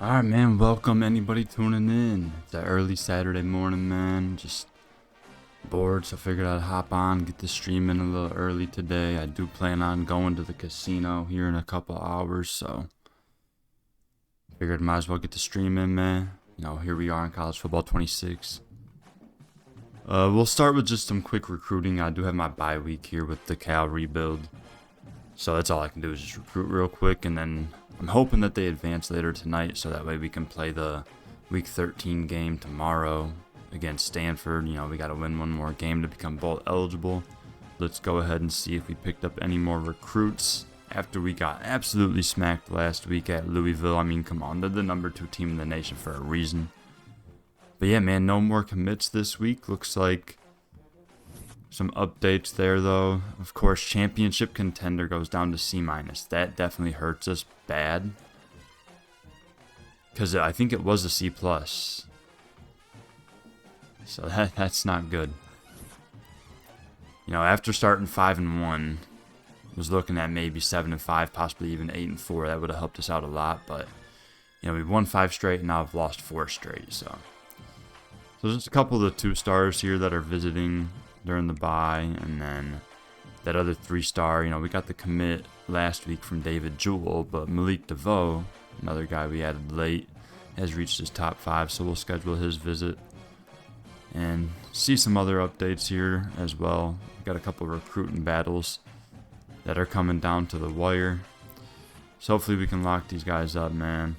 Alright, man, welcome anybody tuning in. It's an early Saturday morning, man. Just bored, so I figured I'd hop on, get the stream in a little early today. I do plan on going to the casino here in a couple hours, so figured might as well get the stream in, man. You know, here we are in College Football 26. We'll start with just some quick recruiting. I do have my bye week here with the Cal rebuild, so that's all I can do is just recruit real quick, and then I'm hoping that they advance later tonight so that way we can play the Week 13 game tomorrow against Stanford. You know, we got to win one more game to become bowl eligible. Let's go ahead and see if we picked up any more recruits after we got absolutely smacked last week at Louisville. I mean, come on, they're the number 2 team in the nation for a reason. But yeah, man, no more commits this week. Looks like some updates there, though. Of course, championship contender goes down to C-. That definitely hurts us bad, because I think it was a C+. So that's not good. You know, after starting 5-1, was looking at maybe 7-5, possibly even 8-4. That would have helped us out a lot, but you know, we've won 5 straight and now I've lost 4 straight. So there's a couple of the 2-stars here that are visiting during the bye, and then that other 3-star, you know, we got the commit last week from David Jewell, but Malik DeVoe, another guy we added late, has reached his top 5, so we'll schedule his visit and see some other updates here as well. We've got a couple of recruiting battles that are coming down to the wire, so hopefully we can lock these guys up, man.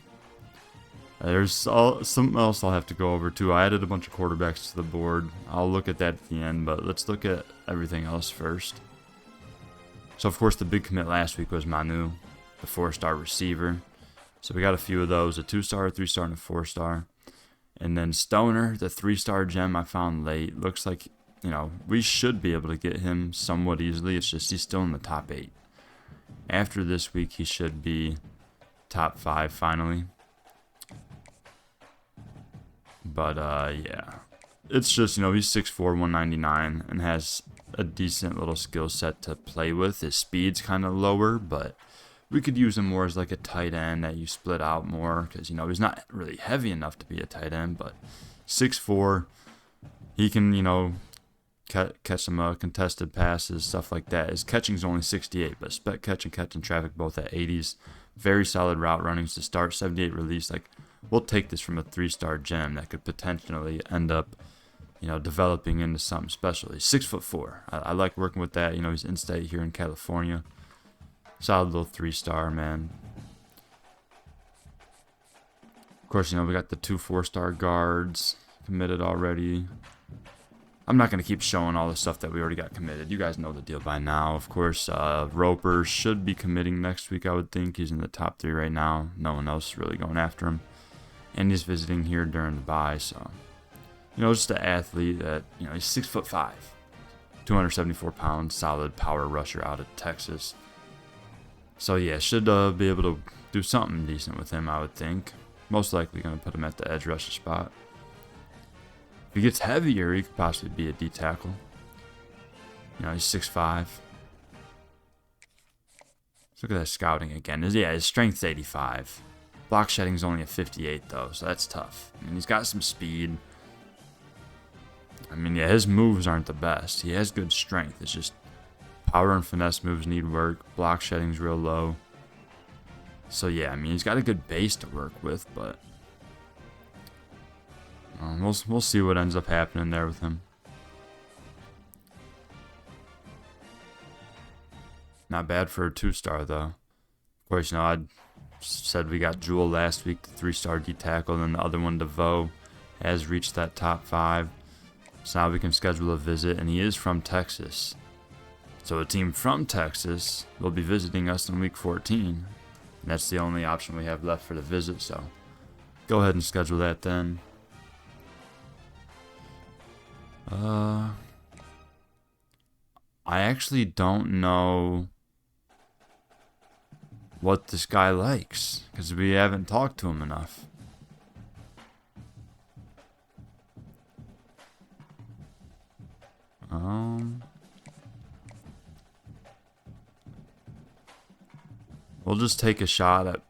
There's something else I'll have to go over too. I added a bunch of quarterbacks to the board. I'll look at that at the end, but let's look at everything else first. So of course the big commit last week was Manu, the 4-star receiver. So we got a few of those, a 2-star, a 3-star, and a 4-star. And then Stoner, the 3-star gem I found late. Looks like, you know, we should be able to get him somewhat easily. It's just he's still in the top 8. After this week, he should be top 5 finally. But, yeah. It's just, you know, he's 6'4", 199, and has a decent little skill set to play with. His speed's kind of lower, but we could use him more as like a tight end that you split out more, because, you know, he's not really heavy enough to be a tight end, but 6'4", he can, you know, catch some contested passes, stuff like that. His catching's only 68, but spec catch and catching traffic both at 80s. Very solid route runnings to start, 78 release. Like, we'll take this from a 3-star gem that could potentially end up, you know, developing into something special. He's 6'4". I like working with that. You know, he's in-state here in California. Solid little 3-star, man. Of course, you know, we got the 2 4-star guards committed already. I'm not going to keep showing all the stuff that we already got committed. You guys know the deal by now. Of course, Roper should be committing next week, I would think. He's in the top 3 right now. No one else is really going after him. And he's visiting here during the bye, so, you know, just an athlete that, you know, he's 6'5", 274 pounds, solid power rusher out of Texas. So yeah, should be able to do something decent with him, I would think. Most likely going to put him at the edge rusher spot. If he gets heavier, he could possibly be a D tackle. You know, he's 6'5". Let's look at that scouting again. Yeah, his strength's 85. Block shedding's only a 58 though, so that's tough. I mean, he's got some speed. I mean, yeah, his moves aren't the best. He has good strength. It's just power and finesse moves need work. Block shedding's real low. So yeah, I mean, he's got a good base to work with, but we'll see what ends up happening there with him. Not bad for a 2-star though. Of course, you know, I said we got Jewell last week, the 3-star D tackle, and then the other one, DeVoe, has reached that top 5. So now we can schedule a visit, and he is from Texas. So a team from Texas will be visiting us in week 14. And that's the only option we have left for the visit, so go ahead and schedule that then. I actually don't know what this guy likes, because we haven't talked to him enough. We'll just take a shot at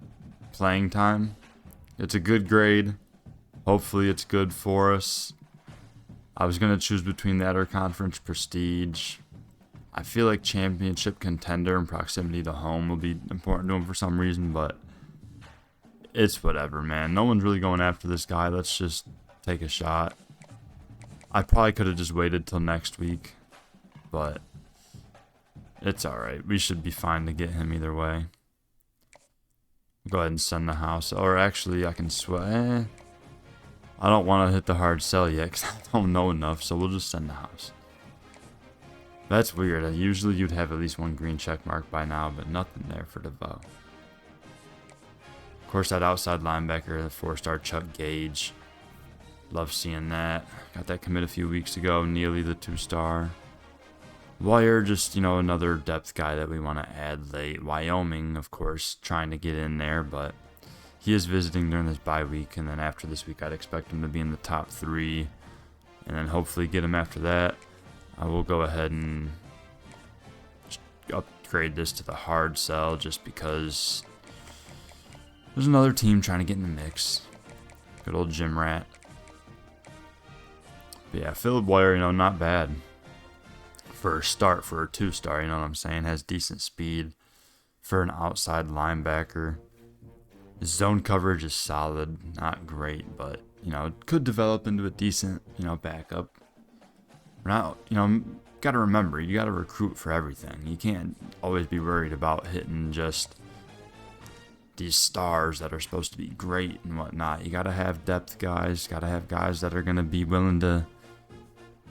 playing time It's a good grade. Hopefully it's good for us. I was going to choose between that or conference prestige. I feel like championship contender and proximity to home will be important to him for some reason, but it's whatever, man. No one's really going after this guy. Let's just take a shot. I probably could have just waited till next week, but it's alright. We should be fine to get him either way. Go ahead and send the house. Or actually, I can sweat. I don't want to hit the hard sell yet because I don't know enough, so we'll just send the house. That's weird. Usually you'd have at least one green check mark by now, but nothing there for DeVoe. Of course, that outside linebacker, the 4-star Chuck Gage. Love seeing that. Got that commit a few weeks ago. Neely, the 2-star. Wire, just, you know, another depth guy that we want to add late. Wyoming, of course, trying to get in there, but he is visiting during this bye week, and then after this week, I'd expect him to be in the top 3, and then hopefully get him after that. I will go ahead and upgrade this to the hard sell just because there's another team trying to get in the mix. Good old Jim Rat. But yeah, Philip Wire, you know, not bad for a start, for a 2-star, you know what I'm saying? Has decent speed for an outside linebacker. His zone coverage is solid, not great, but, you know, it could develop into a decent, you know, backup. We're not, you know, got to remember, you got to recruit for everything. You can't always be worried about hitting just these stars that are supposed to be great and whatnot. You got to have depth guys, got to have guys that are going to be willing to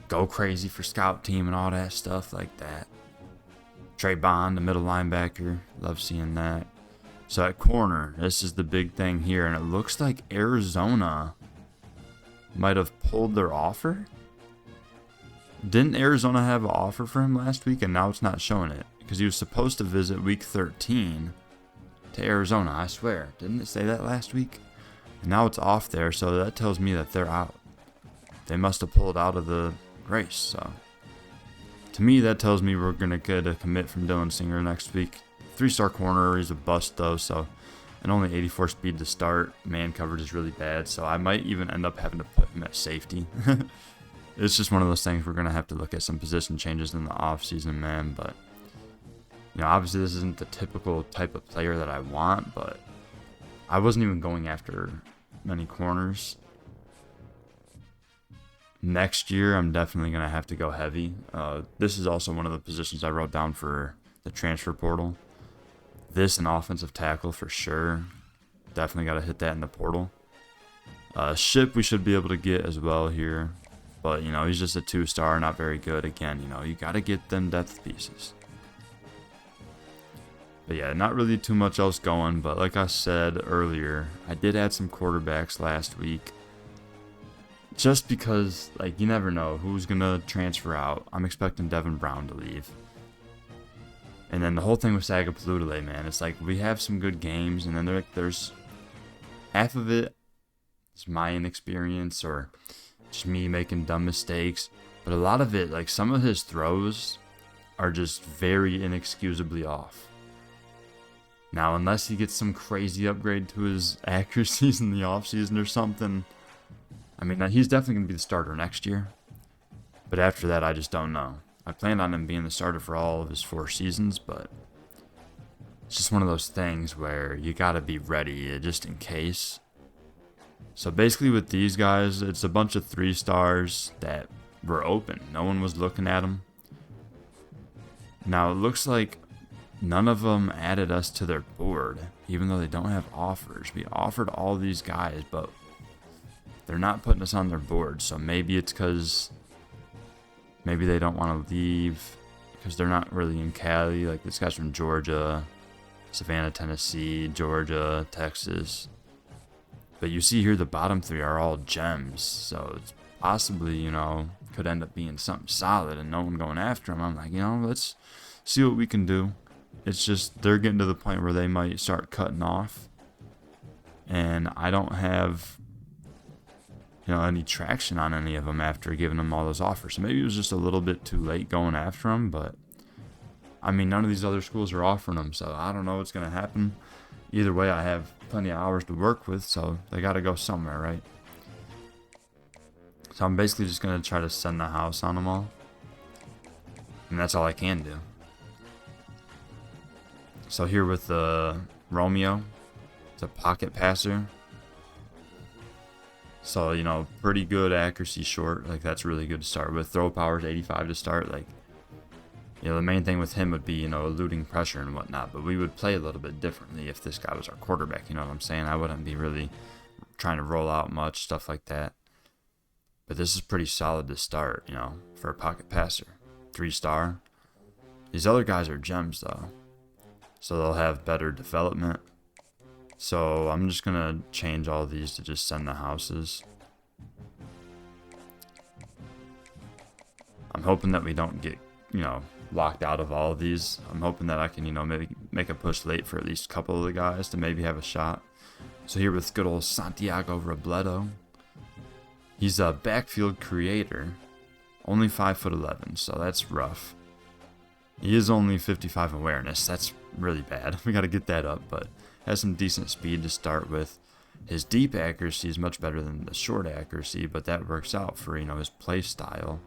go crazy for scout team and all that stuff like that. Trey Bond, the middle linebacker, love seeing that. So at corner, this is the big thing here, and it looks like Arizona might have pulled their offer. Didn't Arizona have an offer for him last week, and now it's not showing it? Because he was supposed to visit week 13 to Arizona, I swear. Didn't it say that last week? And now it's off there, so that tells me that they're out. They must have pulled out of the race, so to me that tells me we're going to get a commit from Dylan Singer next week. 3-star corner, he's a bust though, so, and only 84 speed to start. Man coverage is really bad, so I might even end up having to put him at safety. It's just one of those things we're going to have to look at some position changes in the offseason, man. But, you know, obviously this isn't the typical type of player that I want, but I wasn't even going after many corners. Next year, I'm definitely going to have to go heavy. This is also one of the positions I wrote down for the transfer portal. This and offensive tackle for sure. Definitely got to hit that in the portal. Ship we should be able to get as well here. But, you know, he's just a 2-star, not very good. Again, you know, you got to get them depth pieces. But yeah, not really too much else going. But like I said earlier, I did add some quarterbacks last week. Just because, like, you never know who's going to transfer out. I'm expecting Devin Brown to leave. And then the whole thing with Sagapalootalay, man, it's like we have some good games, and then there's half of it is my inexperience or just me making dumb mistakes. But a lot of it, like some of his throws are just very inexcusably off. Now, unless he gets some crazy upgrade to his accuracies in the offseason or something, I mean, he's definitely going to be the starter next year. But after that, I just don't know. I planned on him being the starter for all of his 4 seasons, but it's just one of those things where you got to be ready just in case. So basically with these guys, it's a bunch of 3-stars that were open. No one was looking at them. Now, it looks like none of them added us to their board, even though they don't have offers. We offered all these guys, but they're not putting us on their board. So maybe it's because maybe they don't want to leave because they're not really in Cali. Like this guy's from Georgia, Savannah, Tennessee, Georgia, Texas. But you see here the bottom 3 are all gems. So it's possibly, you know, could end up being something solid and no one going after him. I'm like, you know, let's see what we can do. It's just they're getting to the point where they might start cutting off. And I don't have, you know, any traction on any of them after giving them all those offers. So maybe it was just a little bit too late going after them, but I mean, none of these other schools are offering them, so I don't know what's going to happen. Either way, I have plenty of hours to work with, so they got to go somewhere, right? So I'm basically just going to try to send the house on them all. And that's all I can do. So here with the Romeo, it's a pocket passer. So, you know, pretty good accuracy short. Like, that's really good to start with. Throw power is 85 to start. Like, you know, the main thing with him would be, you know, eluding pressure and whatnot. But we would play a little bit differently if this guy was our quarterback. You know what I'm saying? I wouldn't be really trying to roll out much, stuff like that. But this is pretty solid to start, you know, for a pocket passer. 3-star. These other guys are gems, though. So they'll have better development. So I'm just going to change all these to just send the houses. I'm hoping that we don't get, you know, locked out of all of these. I'm hoping that I can, you know, maybe make a push late for at least a couple of the guys to maybe have a shot. So here with good old Santiago Robledo. He's a backfield creator. Only 5'11", so that's rough. He is only 55 awareness. That's really bad. We got to get that up, but has some decent speed to start with. His deep accuracy is much better than the short accuracy, but that works out for, you know, his play style.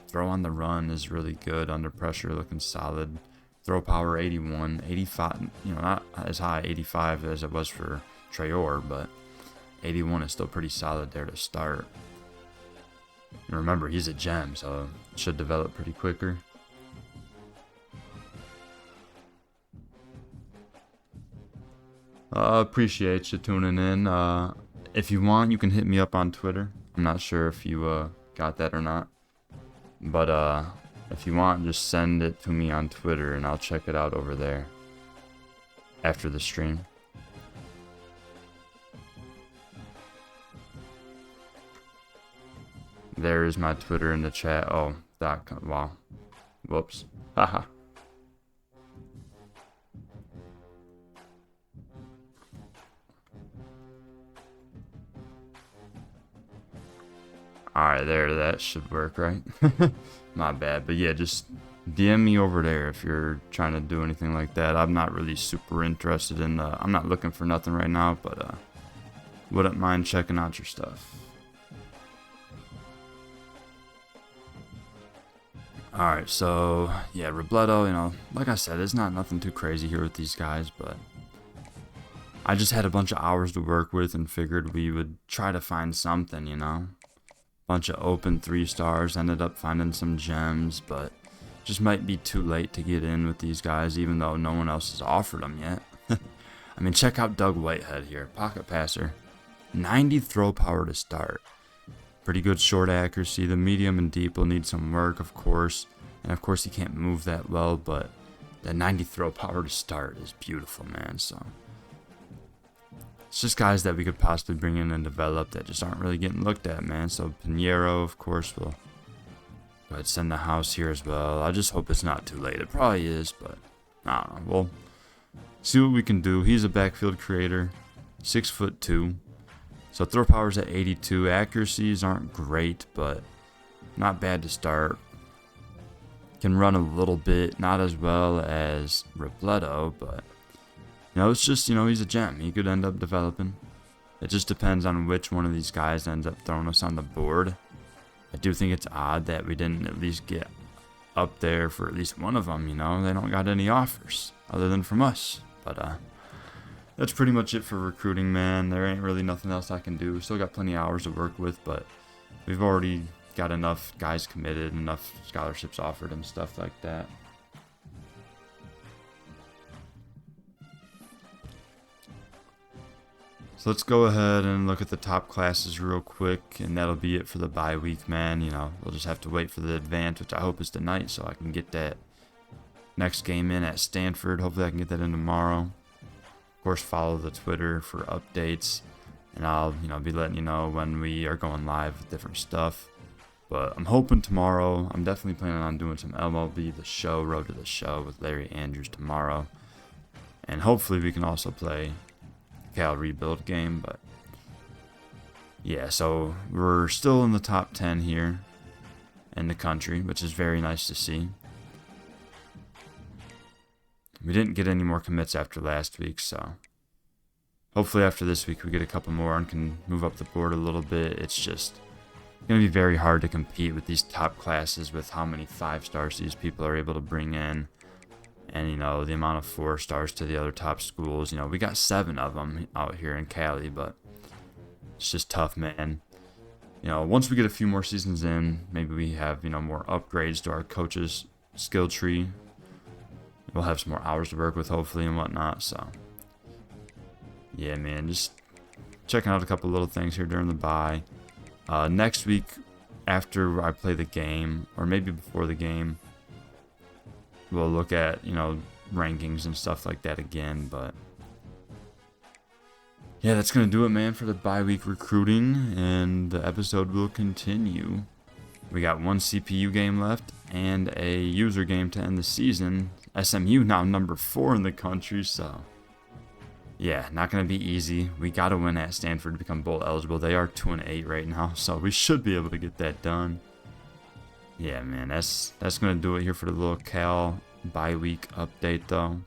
Throw on the run is really good. Under pressure, looking solid. Throw power 81, 85. You know, not as high 85 as it was for Traore, but 81 is still pretty solid there to start. And remember, he's a gem, so it should develop pretty quicker. Appreciate you tuning in. If you want, you can hit me up on Twitter. I'm not sure if you got that or not. But if you want, just send it to me on Twitter and I'll check it out over there after the stream. There is my Twitter in the chat. Oh, wow. Whoops. Haha. Alright, there, that should work, right? My bad. But yeah, just DM me over there if you're trying to do anything like that. I'm not really super interested in I'm not looking for nothing right now, but wouldn't mind checking out your stuff. Alright, so yeah, Robledo, you know, like I said, it's not nothing too crazy here with these guys, but I just had a bunch of hours to work with and figured we would try to find something, you know. Bunch of open 3-stars, ended up finding some gems, but just might be too late to get in with these guys, even though no one else has offered them yet. I mean, check out Doug Whitehead here, pocket passer, 90 throw power to start. Pretty good short accuracy. The medium and deep will need some work, of course, and of course he can't move that well, but the 90 throw power to start is beautiful, man. So it's just guys that we could possibly bring in and develop that just aren't really getting looked at, man. So Pinheiro, of course, will go ahead and send the house here as well. I just hope it's not too late. It probably is, but I don't know. We'll see what we can do. He's a backfield creator, 6'2". So throw power's at 82. Accuracies aren't great, but not bad to start. Can run a little bit, not as well as Robledo, but you know, it's just, you know, he's a gem. He could end up developing. It just depends on which one of these guys ends up throwing us on the board. I do think it's odd that we didn't at least get up there for at least one of them, you know. They don't got any offers other than from us. But that's pretty much it for recruiting, man. There ain't really nothing else I can do. Still got plenty of hours to work with, but we've already got enough guys committed, enough scholarships offered and stuff like that. So let's go ahead and look at the top classes real quick, and that'll be it for the bye week, man. You know, we'll just have to wait for the advance, which I hope is tonight, so I can get that next game in at Stanford. Hopefully I can get that in tomorrow. Of course, follow the Twitter for updates, and I'll, you know, be letting you know when we are going live with different stuff. But I'm hoping tomorrow. I'm definitely planning on doing some MLB The Show, Road to the Show with Larry Andrews tomorrow. And hopefully we can also play Cal rebuild game, but yeah, so we're still in the top 10 here in the country, which is very nice to see. We didn't get any more commits after last week, so hopefully after this week we get a couple more and can move up the board a little bit. It's just going to be very hard to compete with these top classes with how many 5 stars these people are able to bring in. And, you know, the amount of 4 stars to the other top schools. You know, we got 7 of them out here in Cali, but it's just tough, man. You know, once we get a few more seasons in, maybe we have, you know, more upgrades to our coaches' skill tree. We'll have some more hours to work with, hopefully, and whatnot. So, yeah, man, just checking out a couple little things here during the bye. Next week, after I play the game, or maybe before the game, we'll look at, you know, rankings and stuff like that again. But yeah, that's going to do it, man, for the bye week recruiting, and the episode will continue. We got 1 CPU game left and a user game to end the season. SMU now number 4 in the country, so yeah, not going to be easy. We got to win at Stanford to become bowl eligible. They are 2-8 right now, so we should be able to get that done. Yeah, man, that's going to do it here for the little Cal bye week update, though.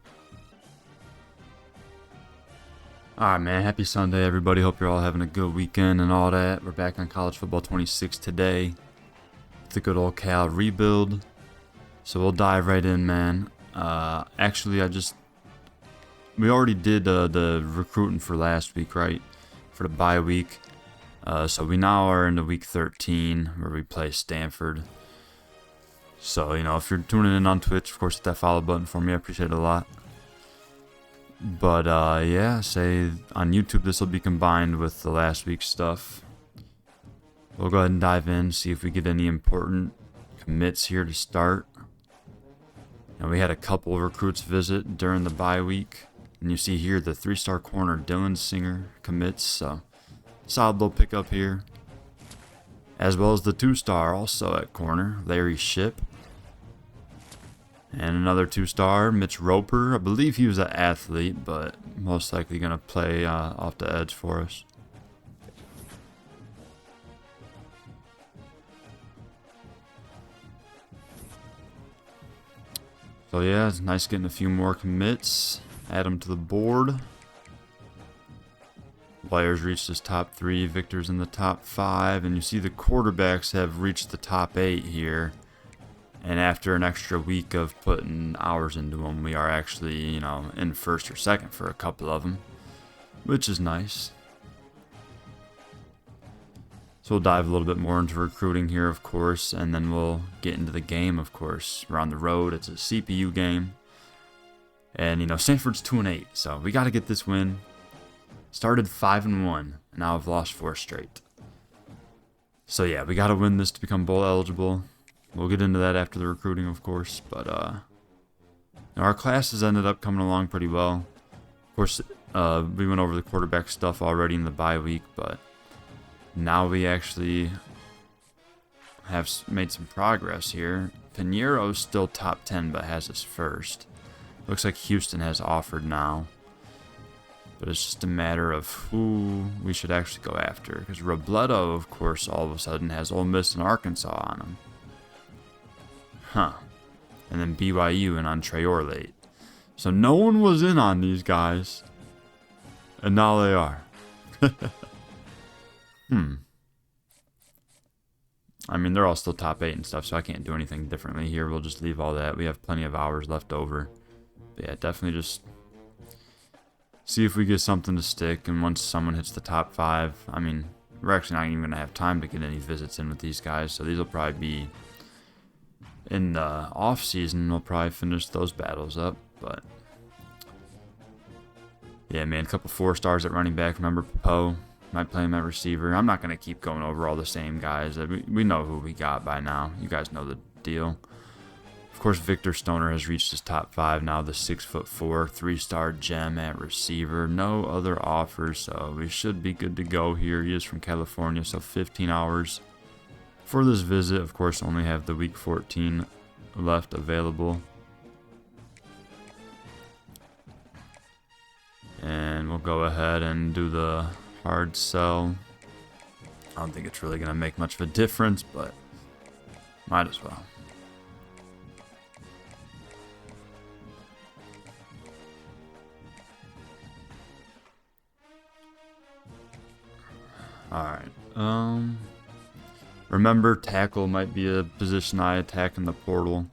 Alright, man, happy Sunday, everybody. Hope you're all having a good weekend and all that. We're back on College Football 26 today. The good old Cal rebuild. So we'll dive right in, man. Actually, we already did the recruiting for last week, right? For the bye week. So we now are into week 13 where we play Stanford. So, you know, if you're tuning in on Twitch, of course, hit that follow button for me. I appreciate it a lot. But, yeah, say on YouTube, this will be combined with the last week's stuff. We'll go ahead and dive in, see if we get any important commits here to start. And we had a couple of recruits visit during the bye week. And you see here the 3-star corner Dylan Singer commits. So, solid little pickup here. As well as the 2-star also at corner, Larry Shipp. And another 2-star, Mitch Roper. I believe he was an athlete, but most likely going to play off the edge for us. So yeah, it's nice getting a few more commits. Add them to the board. Players reached his top 3, Victor's in the top 5, and you see the quarterbacks have reached the top 8 here. And after an extra week of putting hours into them, we are actually, you know, in first or second for a couple of them, which is nice. So we'll dive a little bit more into recruiting here, of course, and then we'll get into the game, of course. We're on the road. It's a CPU game. And, you know, Stanford's 2-8, so we got to get this win. Started 5-1, and now I've lost 4 straight. So, yeah, we got to win this to become bowl eligible. We'll get into that after the recruiting, of course. But, our classes ended up coming along pretty well. Of course, we went over the quarterback stuff already in the bye week, but now we actually have made some progress here. Pinero's still top 10, but has us first. Looks like Houston has offered now. But it's just a matter of who we should actually go after. Because Robledo, of course, all of a sudden has Ole Miss and Arkansas on him. Huh. And then BYU and on Traore late. So no one was in on these guys. And now they are. I mean, they're all still top 8 and stuff, so I can't do anything differently here. We'll just leave all that. We have plenty of hours left over. But yeah, definitely just see if we get something to stick. And once someone hits the top 5, I mean, we're actually not even going to have time to get any visits in with these guys. So these will probably be in the off season. We'll probably finish those battles up. But yeah, man, a couple 4 stars at running back. Remember Poe? Might play him at receiver. I'm not going to keep going over all the same guys. We know who we got by now. You guys know the deal. Of course, Victor Stoner has reached his top 5 now. The 6'4", 3-star gem at receiver. No other offers, so we should be good to go here. He is from California, so 15 hours for this visit. Of course, only have the week 14 left available. And we'll go ahead and do the hard sell. I don't think it's really going to make much of a difference, but might as well. Alright. Remember, tackle might be a position I attack in the portal.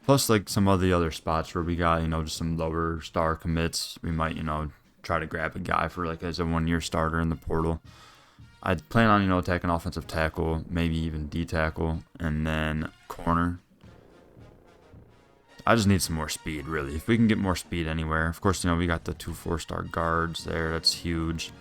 Plus, like, some of the other spots where we got, you know, just some lower star commits. We might, you know, try to grab a guy for, like, as a 1-year starter in the portal. I'd plan on, you know, attacking offensive tackle, maybe even D-tackle, and then corner. I just need some more speed, really. If we can get more speed anywhere. Of course, you know, we got the 2 4-star guards there. That's huge.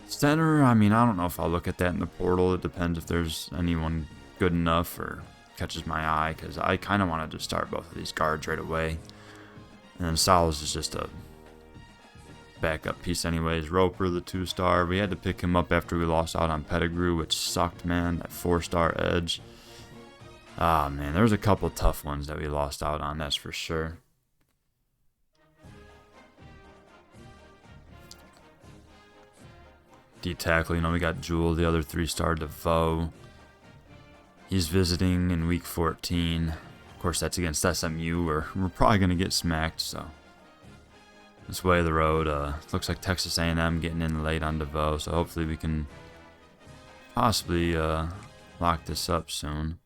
Center, I mean, I don't know if I'll look at that in the portal. It depends if there's anyone good enough or catches my eye, because I kind of wanted to start both of these guards right away. And then Salas is just a backup piece anyways. Roper, the 2-star. We had to pick him up after we lost out on Pettigrew, which sucked, man. That 4-star edge. Ah, man, there was a couple tough ones that we lost out on, that's for sure. D-tackle, you know, we got Jewel, the other 3-star DeVoe. He's visiting in week 14. Of course, that's against SMU, where we're probably going to get smacked, so. This way of the road, looks like Texas A&M getting in late on DeVoe, so hopefully we can possibly lock this up soon.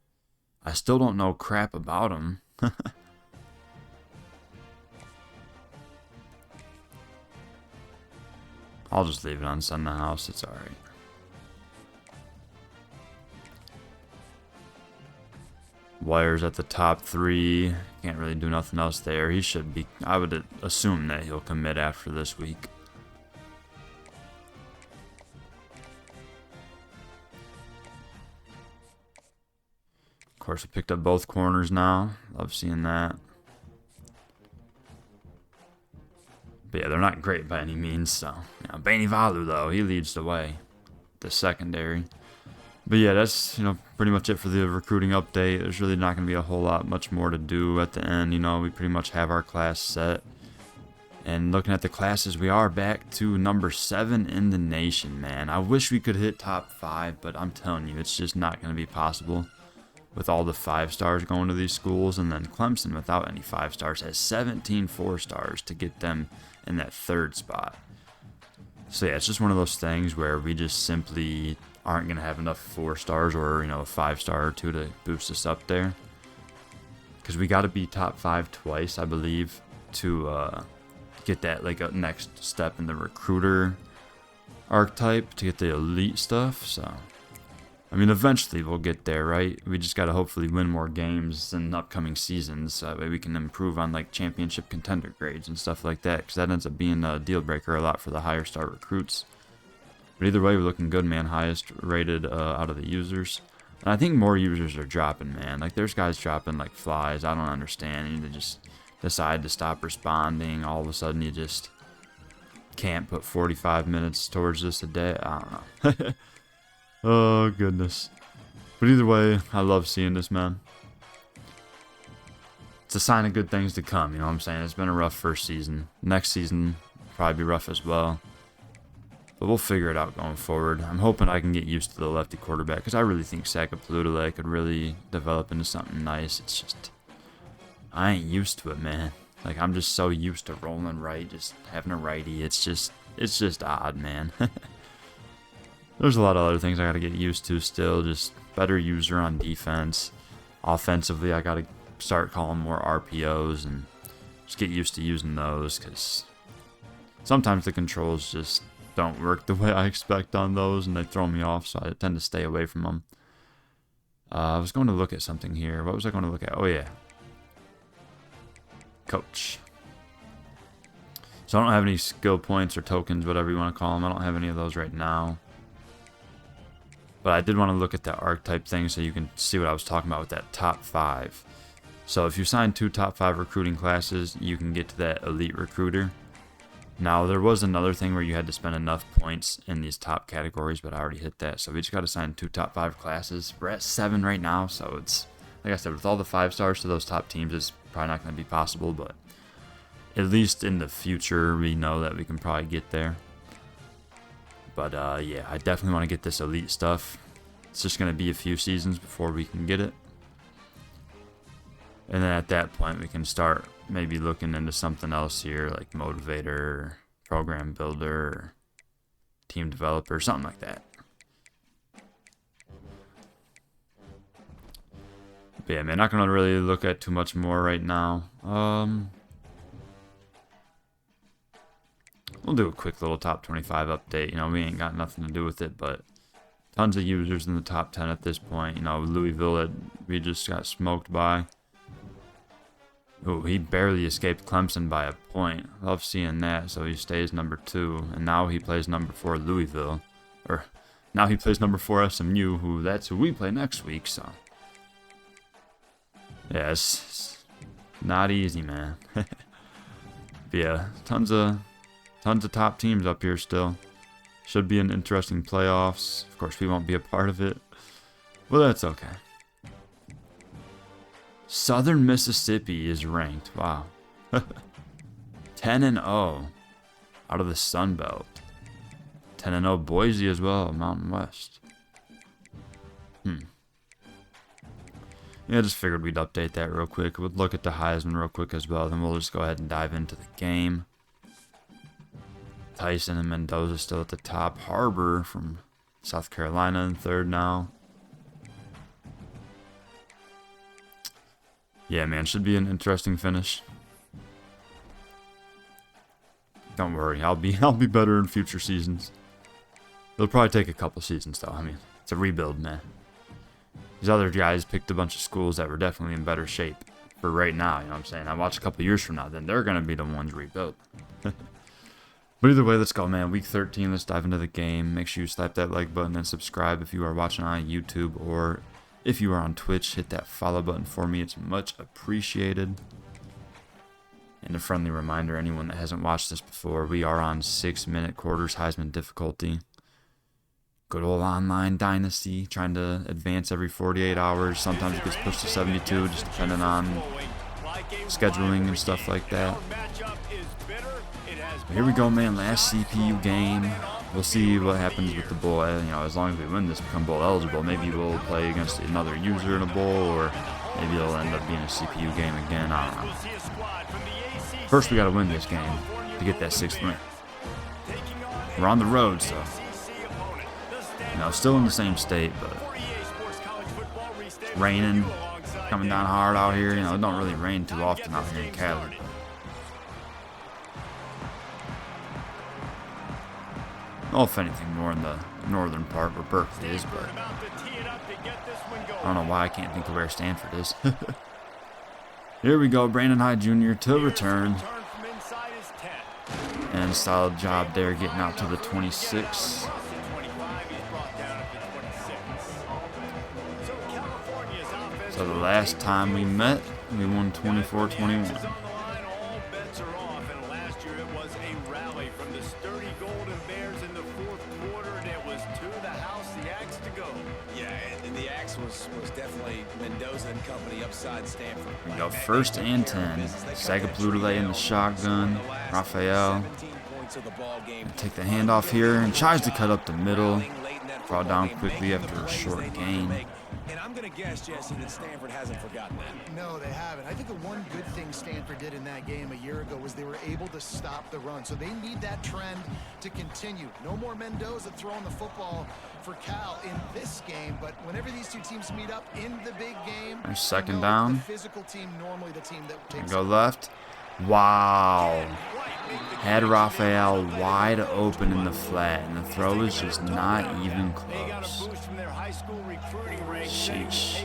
I still don't know crap about him. I'll just leave it on Send the House, it's alright. Wires at the top 3. Can't really do nothing else there. He should be. I would assume that he'll commit after this week. Of course, we picked up both corners now. Love seeing that. But yeah, they're not great by any means. So, you know, Bani Valu, though, he leads the way. The secondary. But yeah, that's, you know, pretty much it for the recruiting update. There's really not going to be a whole lot much more to do at the end. You know, we pretty much have our class set. And looking at the classes, we are back to number 7 in the nation, man. I wish we could hit top 5, but I'm telling you, it's just not going to be possible with all the 5-stars going to these schools. And then Clemson, without any 5-stars, has 17 4-stars to get them in that 3rd spot. So yeah, it's just one of those things where we just simply aren't going to have enough 4-stars or, you know, a 5-star or 2 to boost us up there. Because we got to be top 5 twice, I believe, to get that, like, a next step in the recruiter archetype to get the elite stuff. So, I mean, eventually we'll get there, right? We just got to hopefully win more games in upcoming seasons. So that way we can improve on, like, championship contender grades and stuff like that. Because that ends up being a deal breaker a lot for the higher star recruits. But either way, we're looking good, man. Highest rated out of the users. And I think more users are dropping, man. Like, there's guys dropping like flies. I don't understand. You just decide to stop responding. All of a sudden, you just can't put 45 minutes towards this a day. I don't know. Oh, goodness. But either way, I love seeing this, man. It's a sign of good things to come, you know what I'm saying? It's been a rough first season. Next season will probably be rough as well. But we'll figure it out going forward. I'm hoping I can get used to the lefty quarterback, because I really think Sakapalutale could really develop into something nice. It's just, I ain't used to it, man. Like, I'm just so used to rolling right, just having a righty. It's just odd, man. There's a lot of other things I got to get used to still. Just better user on defense. Offensively, I got to start calling more RPOs and just get used to using those, because sometimes the controls just don't work the way I expect on those, and they throw me off, so I tend to stay away from them. I was going to look at something here. What was I going to look at? Oh, yeah. Coach. So I don't have any skill points or tokens, whatever you want to call them. I don't have any of those right now. But I did want to look at that archetype thing so you can see what I was talking about with that top 5. So if you sign 2 top 5 recruiting classes, you can get to that elite recruiter. Now, there was another thing where you had to spend enough points in these top categories, but I already hit that. So we just got to sign 2 top 5 classes. We're at 7 right now, so it's, like I said, with all the 5-stars to those top teams, it's probably not going to be possible, but at least in the future, we know that we can probably get there. But yeah, I definitely want to get this elite stuff. It's just going to be a few seasons before we can get it. And then at that point, we can start maybe looking into something else here, like motivator, program builder, team developer, something like that. But yeah, man, not gonna really look at too much more right now. We'll do a quick little top 25 update. You know, we ain't got nothing to do with it, but tons of users in the top 10 at this point. You know, Louisville that we just got smoked by. Oh, he barely escaped Clemson by a point. Love seeing that. So he stays number 2, and now he plays number 4 Louisville, or now he plays number 4 SMU. That's who we play next week. So yeah, it's not easy, man. But yeah, tons of top teams up here still. Should be an interesting playoffs. Of course, we won't be a part of it, but that's okay. Southern Mississippi is ranked. Wow. 10-0 out of the Sun Belt. 10-0 Boise as well, Mountain West. Yeah, I just figured we'd update that real quick. We'll look at the Heisman real quick as well. Then we'll just go ahead and dive into the game. Tyson and Mendoza still at the top. Harbor from South Carolina in 3rd now. Yeah, man, should be an interesting finish. Don't worry, I'll be better in future seasons. It'll probably take a couple seasons though. I mean, it's a rebuild, man. These other guys picked a bunch of schools that were definitely in better shape for right now. You know what I'm saying? I watch a couple years from now, then they're gonna be the ones rebuilt. But either way, let's go, man. Week 13, let's dive into the game. Make sure you slap that like button and subscribe if you are watching on YouTube, or if you are on Twitch, hit that follow button for me. It's much appreciated. And a friendly reminder, anyone that hasn't watched this before, we are on 6-minute quarters Heisman difficulty. Good old online Dynasty, trying to advance every 48 hours. Sometimes it gets pushed to 72, just depending on scheduling and stuff like that. But here we go, man. Last CPU game. We'll see what happens with the bowl. You know, as long as we win this, become bowl eligible. Maybe we'll play against another user in a bowl, or maybe it'll end up being a CPU game again. I don't know. First, we got to win this game to get that 6th win. We're on the road, so you know, still in the same state, but it's raining, coming down hard out here. You know, it don't really rain too often out here in Cali. Well, if anything, more in the northern part where Berkeley is, but I don't know why I can't think of where Stanford is. Here we go, Brandon Hyde Jr. to return. And solid job there getting out to the 26. So the last time we met, we won 24-21. Was definitely Mendoza and company upside Stanford. We go 1st and 10. Sagapulule in the shotgun. Raphael. Take the handoff here and tries to cut up the middle. Brought down quickly after a short gain. And I'm going to guess, Jesse, that Stanford hasn't forgotten that. No, they haven't. I think the one good thing Stanford did in that game a year ago was they were able to stop the run. So they need that trend to continue. No more Mendoza throwing the football for Cal in this game, but whenever these two teams meet up in the big game, there's 2nd down. The physical team, normally the team that takes go left. Wow. Had Raphael wide open in the flat, and the throw is just not even close. Sheesh.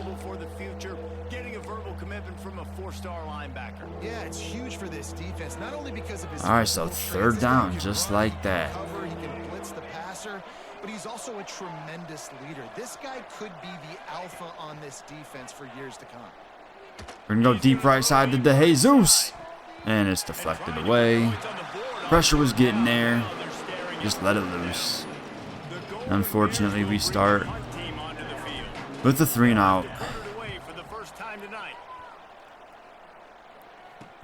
Yeah, it's huge for this defense, not only because of his. All right, so 3rd down, just like that. He can blitz the passer, but he's also a tremendous leader. This guy could be the alpha on this defense for years to come. We're gonna go deep right side to De Jesus. And it's deflected away. Pressure was getting there. Just let it loose. Unfortunately, we start with the 3-and-out.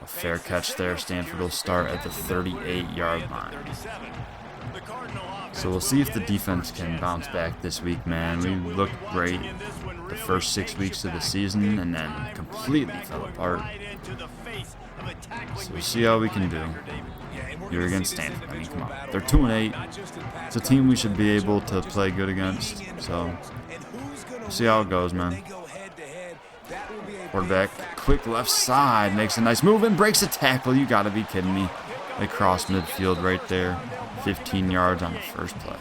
A fair catch there. Stanford will start at the 38-yard line. So we'll see if the defense can bounce back this week, man. We looked great the first 6 weeks of the season and then completely fell apart. So we'll see how we can do. Yeah, and here against Stanford. I mean, come on. They're 2-8. It's a team we should be able to play good against. So, we'll see how it goes, man. Quarterback, quick left side, makes a nice move and breaks a tackle. You got to be kidding me. They cross midfield right there. 15 yards on the first play.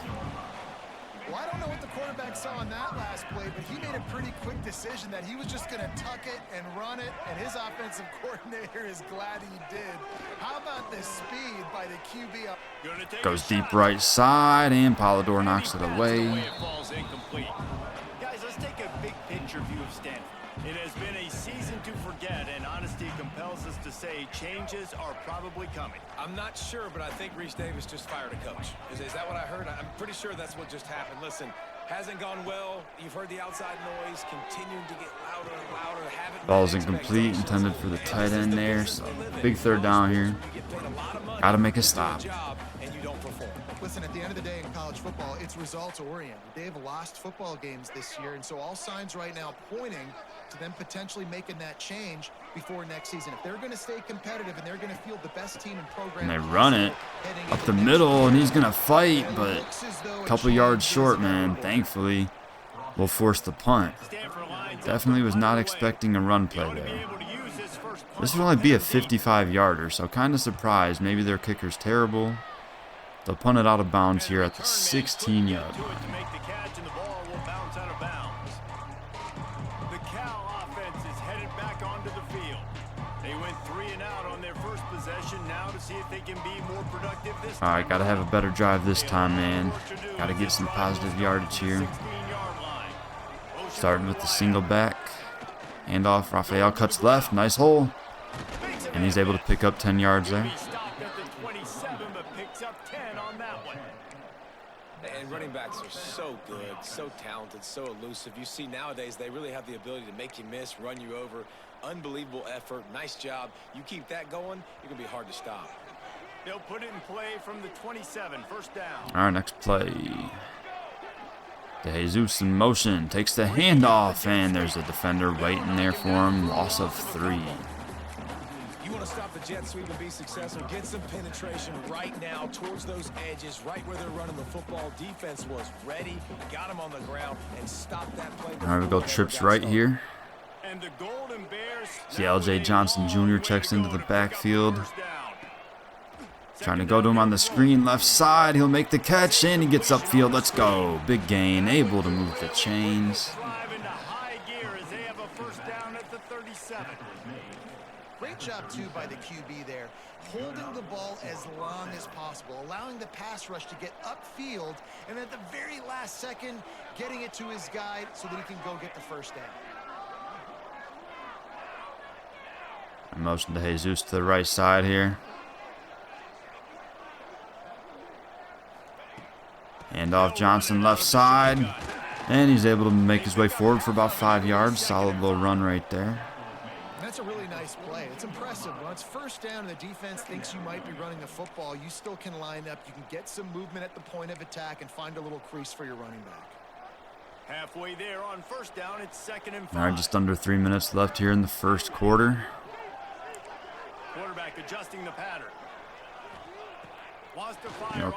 Well, I don't know what the quarterback saw on that last play, but he made a pretty quick decision that he was just going to tuck it and run it, and his offensive coordinator is glad he did. How about the speed by the QB? Goes deep right side, and Polidor knocks it away. Guys, let's take a big picture view of Stanford. It has been a season to forget, and honesty compels us to say changes are probably coming. I'm not sure, but I think Reese Davis just fired a coach. Is that what I heard? I'm pretty sure that's what just happened. Listen, hasn't gone well. You've heard the outside noise, continuing to get louder and louder. Ball's incomplete, intended for the tight end there. So big third down here. Got to make a stop. Listen, at the end of the day in college football, it's results oriented. They have lost football games this year, and so all signs right now pointing to them potentially making that change before next season. If they're going to stay competitive and they're going to field the best team in program, And they run it up the middle, and he's going to fight, but a couple yards short, man. Thankfully, we'll force the punt. Definitely was not expecting a run play there. This would only be a 55-yarder, so kind of surprised. Maybe their kicker's terrible. They'll punt it out of bounds here at the 16-yard line. The Cal offense is headed back onto the field. They went 3 and out on their first possession now to see if they can be more productive this time. All right, got to have a better drive this time, man. Got to get some positive yardage here. Starting with the single back. Handoff, Raphael cuts left, nice hole. And he's able to pick up 10 yards there. And running backs are so good, so talented, so elusive. You see nowadays they really have the ability to make you miss, run you over. Unbelievable effort. Nice job. You keep that going, you're going to be hard to stop. They'll put it in play from the 27, first down. All right, next play. De Jesus in motion, takes the handoff, and there's a defender waiting there for him. Loss of 3. You want to stop the jet sweep and be successful, get some penetration right now towards those edges, right where they're running the football. Defense was ready, got him on the ground, and stopped that play. All right, we go trips right here. And the Golden Bears. See L.J. Johnson Jr. checks into the backfield. Trying to go to him on the screen, left side. He'll make the catch, and he gets upfield. Let's go. Big gain, able to move the chains. Great job, too, by the QB there. Holding the ball as long as possible, allowing the pass rush to get upfield, and at the very last second, getting it to his guy so that he can go get the first down. Motion to Jesus to the right side here. Hand off Johnson left side. And he's able to make his way forward for about 5 yards. Solid little run right there. That's a really nice play. It's impressive. When it's first down and the defense thinks you might be running the football, you still can line up. You can get some movement at the point of attack and find a little crease for your running back. Halfway there on first down, it's 2nd and 5. All right, just under 3 minutes left here in the first quarter. Quarterback adjusting the pattern.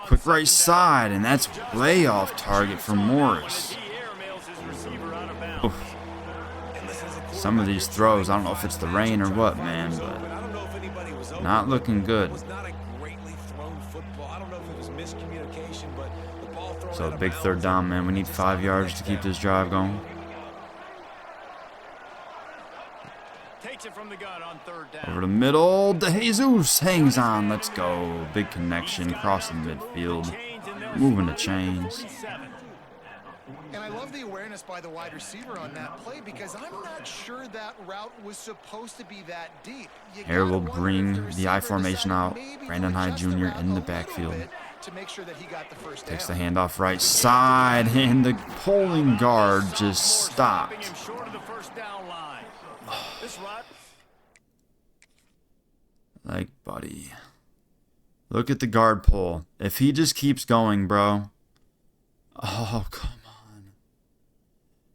Quick right side, and that's way off target for Morris. Oof. Some of these throws, I don't know if it's the rain or what, man, but not looking good. So a big third down, man. We need 5 yards to keep this drive going. Over the middle, De Jesus hangs on. Let's go. Big connection, crossing midfield, moving the chains. And I love the awareness by the wide receiver on that play because I'm not sure that route was supposed to be that deep. Here we'll bring the I formation out. Brandon Hyde Jr. in the backfield. To make sure that he got the first Takes the down. handoff right side, and the pulling guard just stopped. Like, buddy. Look at the guard pull. If he just keeps going, bro. Oh, come on.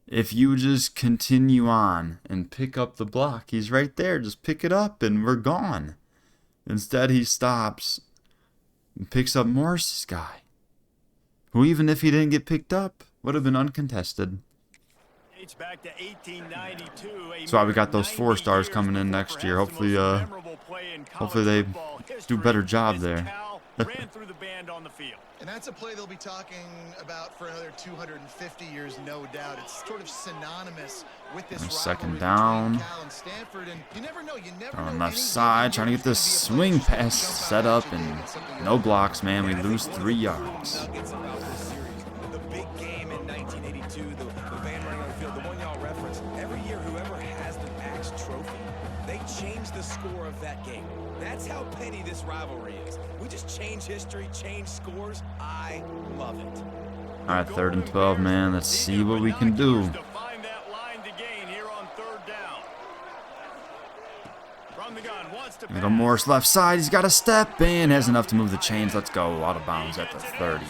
If you just continue on and pick up the block, he's right there. Just pick it up and we're gone. Instead, he stops. And picks up Morris's guy, who even if he didn't get picked up, would have been uncontested. Back to 1892, that's why we got those 4 stars coming in next year. Hopefully they do a better job there. Ran through the band on the field. And that's a play they'll be talking about for another 250 years, no doubt. It's sort of synonymous with this second down. Cal and Stanford, and you never know. On left side, trying to get this swing pass set up, and no blocks, man. We lose 3 yards. The big game in 1982, the van running on the field, the one y'all referenced. Every year, whoever has the Axe Trophy, they change the score of that game. That's how petty this rivalry is. We just change history, change scores. I love it. All right, 3rd and 12, man. Let's see what we can do. We go Morris left side. He's got a step in. Has enough to move the chains. Let's go. Out of bounds at the 30.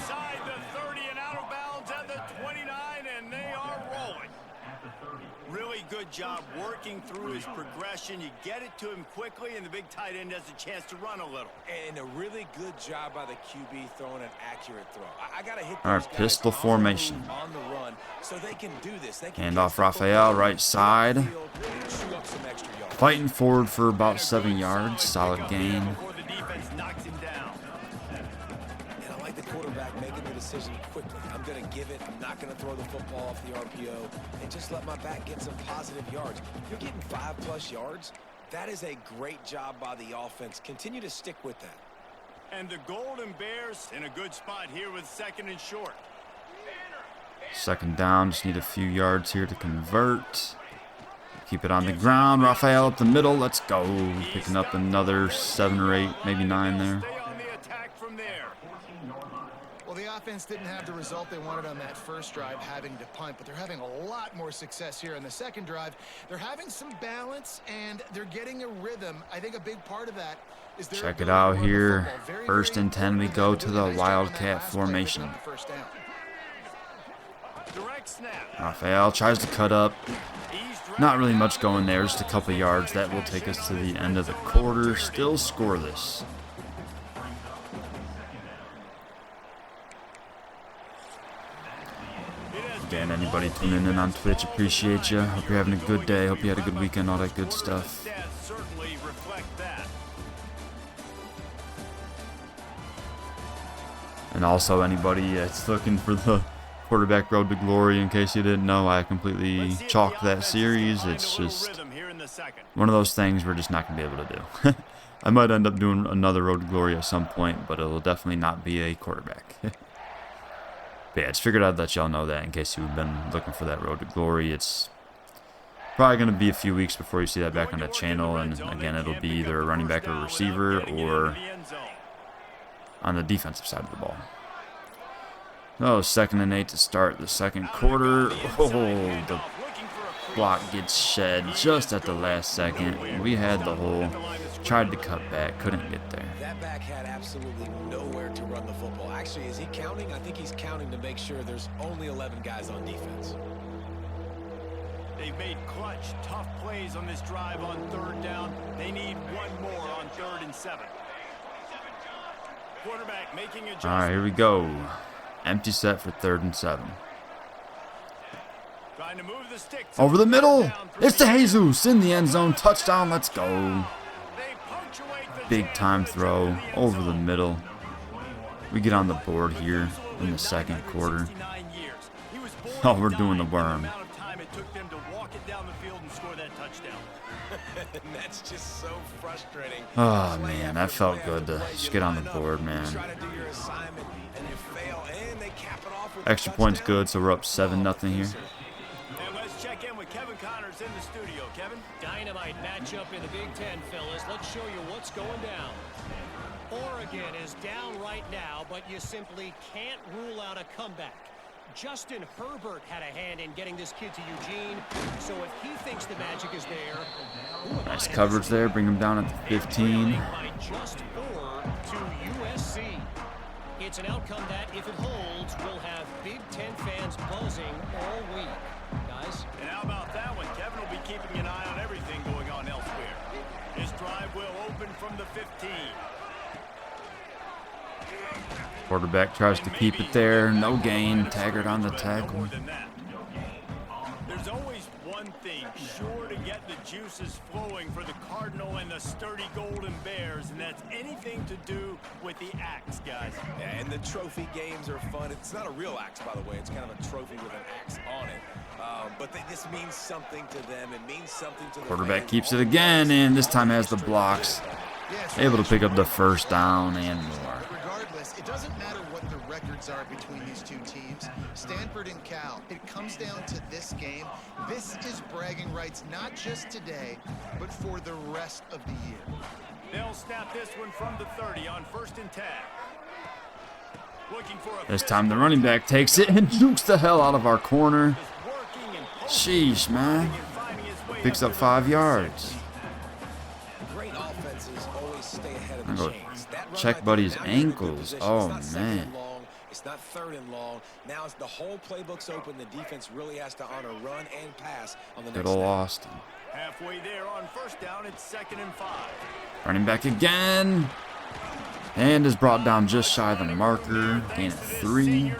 Good job working through his progression. You get it to him quickly, and the big tight end has a chance to run a little. And a really good job by the QB throwing an accurate throw. I gotta hit all right, pistol formation. On the run, so they can do this. They can hand off Raphael, right side. Fighting forward for about 7 yards. Solid gain. Decision quickly. I'm going to give it. I'm not going to throw the football off the RPO and just let my back get some positive yards. You're getting 5+ yards. That is a great job by the offense. Continue to stick with that. And the Golden Bears in a good spot here with 2nd and short. 2nd down. Just need a few yards here to convert. Keep it on the ground. Raphael up the middle. Let's go. Picking up another 7 or 8, maybe 9 there. The offense didn't have the result they wanted on that first drive, having to punt, but they're having a lot more success here on the 2nd drive. They're having some balance, and they're getting a rhythm. I think a big part of that is their check it out here. 1st and 10, we go to the Wildcat formation. Raphael tries to cut up. Not really much going there, just a couple yards. That will take us to the end of the quarter. Still scoreless. Again, anybody tuning in on Twitch, appreciate you. Hope you're having a good day. Hope you had a good weekend, all that good stuff. And also anybody that's looking for the quarterback road to glory, in case you didn't know, I completely chalked that series. It's just one of those things we're just not going to be able to do. I might end up doing another road to glory at some point, but it'll definitely not be a quarterback. But yeah, I just figured I'd let y'all know that in case you've been looking for that road to glory. It's probably going to be a few weeks before you see that back on the channel. And again, it'll be either a running back or a receiver or on the defensive side of the ball. Oh, 2nd and 8 to start the 2nd quarter. Oh, the block gets shed just at the last second. We had the hole. Tried to cut back, couldn't get there. That back had absolutely nowhere to run the football. Actually, is he counting? I think he's counting to make sure there's only 11 guys on defense. They've made clutch, tough plays on this drive on 3rd down. They need one more on 3rd and 7. Quarterback making adjustments. All right, here we go. Empty set for 3rd and 7. Trying to move the stick over the middle. It's to Jesus in the end zone. Touchdown. Let's go. Big time throw over the middle. We get on the board here in the 2nd quarter. Oh, we're doing the worm. That's just so frustrating. Oh man, that felt good to just get on the board, man. Extra point's good, so we're up 7-0 here. Check in with Kevin Connors in the studio. Kevin? Dynamite matchup in the Big Ten, fellas. Let's show you what's going down. Oregon is down right now, but you simply can't rule out a comeback. Justin Herbert had a hand in getting this kid to Eugene, so if he thinks the magic is there... Nice coverage there, bring him down at the 15. By just 4 to USC. It's an outcome that, if it holds, will have Big Ten fans buzzing all week. Guys? And how about that one? Kevin will be keeping an eye on everything going on elsewhere. This drive will open from the 15. Quarterback tries to keep it there. No gain. Taggart on the tackle. More than that. There's always one thing sure to get the juices flowing for the Cardinal and the sturdy Golden Bears, and that's anything to do with the axe, guys. Yeah, and the trophy games are fun. It's not a real axe, by the way. It's kind of a trophy with an axe on it. But this means something to them. It means something to the Quarterback fans. keeps it again, and this time has the blocks. Able to pick up the first down and more. Regardless, it doesn't matter what the records are between these two teams. Stanford and Cal, it comes down to this game. This is bragging rights, not just today, but for the rest of the year. They'll snap this one from the 30 on 1st and 10. Looking for a This time the running back takes it and jukes the hell out of our corner. Sheesh, man. Picks up 5 yards. Great offenses always stay ahead of I'm the gonna chains. That run check back Buddy's is not even good ankles. position. Oh, It's not second man. and long. It's not 3rd and long. Now it's the whole playbook's open. The defense really has to honor run and pass on the next Good old snap. Austin. halfway there on 1st down. It's 2nd and 5. Running back again. And is brought down just shy of the marker. Gain of 3.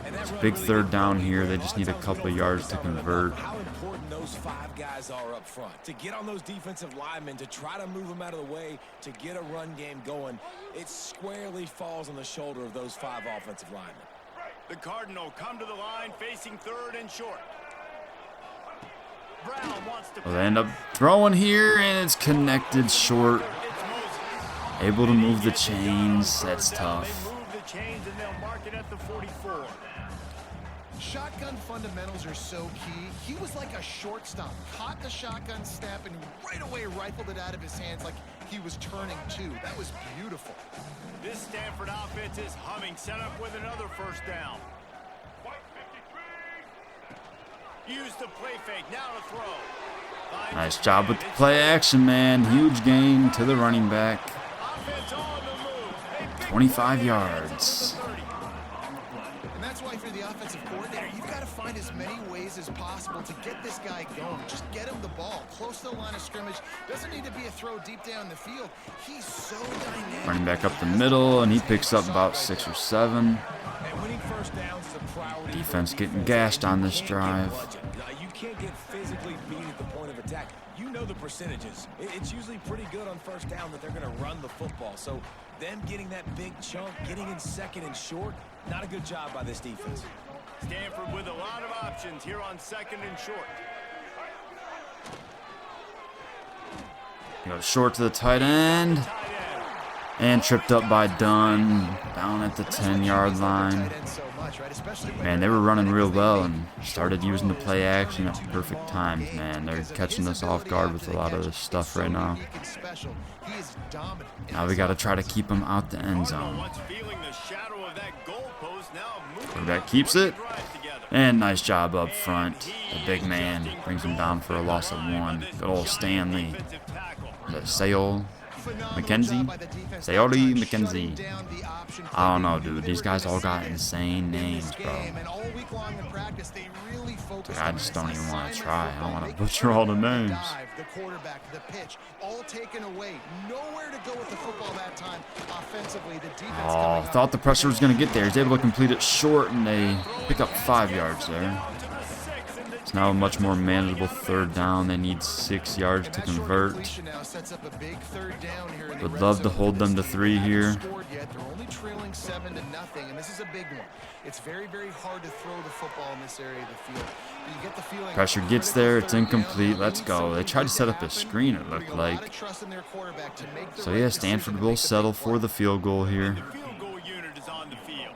It's a big 3rd down here. They just need a couple of yards to convert. How important those 5 guys are up front. To get on those defensive linemen, to try to move them out of the way, to get a run game going, it squarely falls on the shoulder of those 5 offensive linemen. The Cardinal come to the line facing 3rd and short. Brown wants to Well, they end up throwing here, and it's connected short. Able to move the chains. That's tough. They move the chains and they'll mark it at the 44. Shotgun fundamentals are so key. He was like a shortstop. Caught the shotgun snap and right away rifled it out of his hands like he was turning two. That was beautiful. This Stanford offense is humming, set up with another 1st down. Use the play fake, now to throw. Nice job with the play action, man. Huge gain to the running back. Offense on the move. 25 yards. And that's why for the offensive coordinator, you've got to find as many ways as possible to get this guy going. Just get him the ball close to the line of scrimmage. Doesn't need to be a throw deep down the field. He's so dynamic. Running back up the middle, and he picks up about 6 or 7. And winning 1st downs is a priority. Defense getting gashed on this drive. You can't get physically beat at the point of attack. You know the percentages. It's usually pretty good on 1st down that they're going to run the football. So them getting that big chunk, getting in 2nd and short, not a good job by this defense. Stanford with a lot of options here on 2nd and short. Goes short to the tight end. And tripped up by Dunn down at the 10-yard line. Man, they were running real well and started using the play action at perfect times, man. They're catching us off guard with a lot of this stuff right now. Now we got to try to keep them out the end zone. Quarterback keeps it. And nice job up front. The big man brings him down for a loss of 1. Good old Stanley. The Sale. McKenzie? Sayori McKenzie. I don't know, dude. These guys all got insane names, bro. I just don't even want to try. I don't want to butcher all the names. The quarterback, the pitch, all taken away. Nowhere to go with the football that time. Offensively, the defense. Oh, thought the pressure was going to get there. He's able to complete it short, and they pick up 5 yards there. It's now a much more manageable 3rd down. They need 6 yards to convert. Would love to hold them to 3 here. They're only trailing 7-0, and this is a big one. It's very, very hard to throw the football in this area of the field. But you get the feeling Pressure gets there. It's incomplete. Let's go. They tried to set up a screen, it looked like. So yeah, Stanford will settle for the field goal here. The field goal unit is on the field.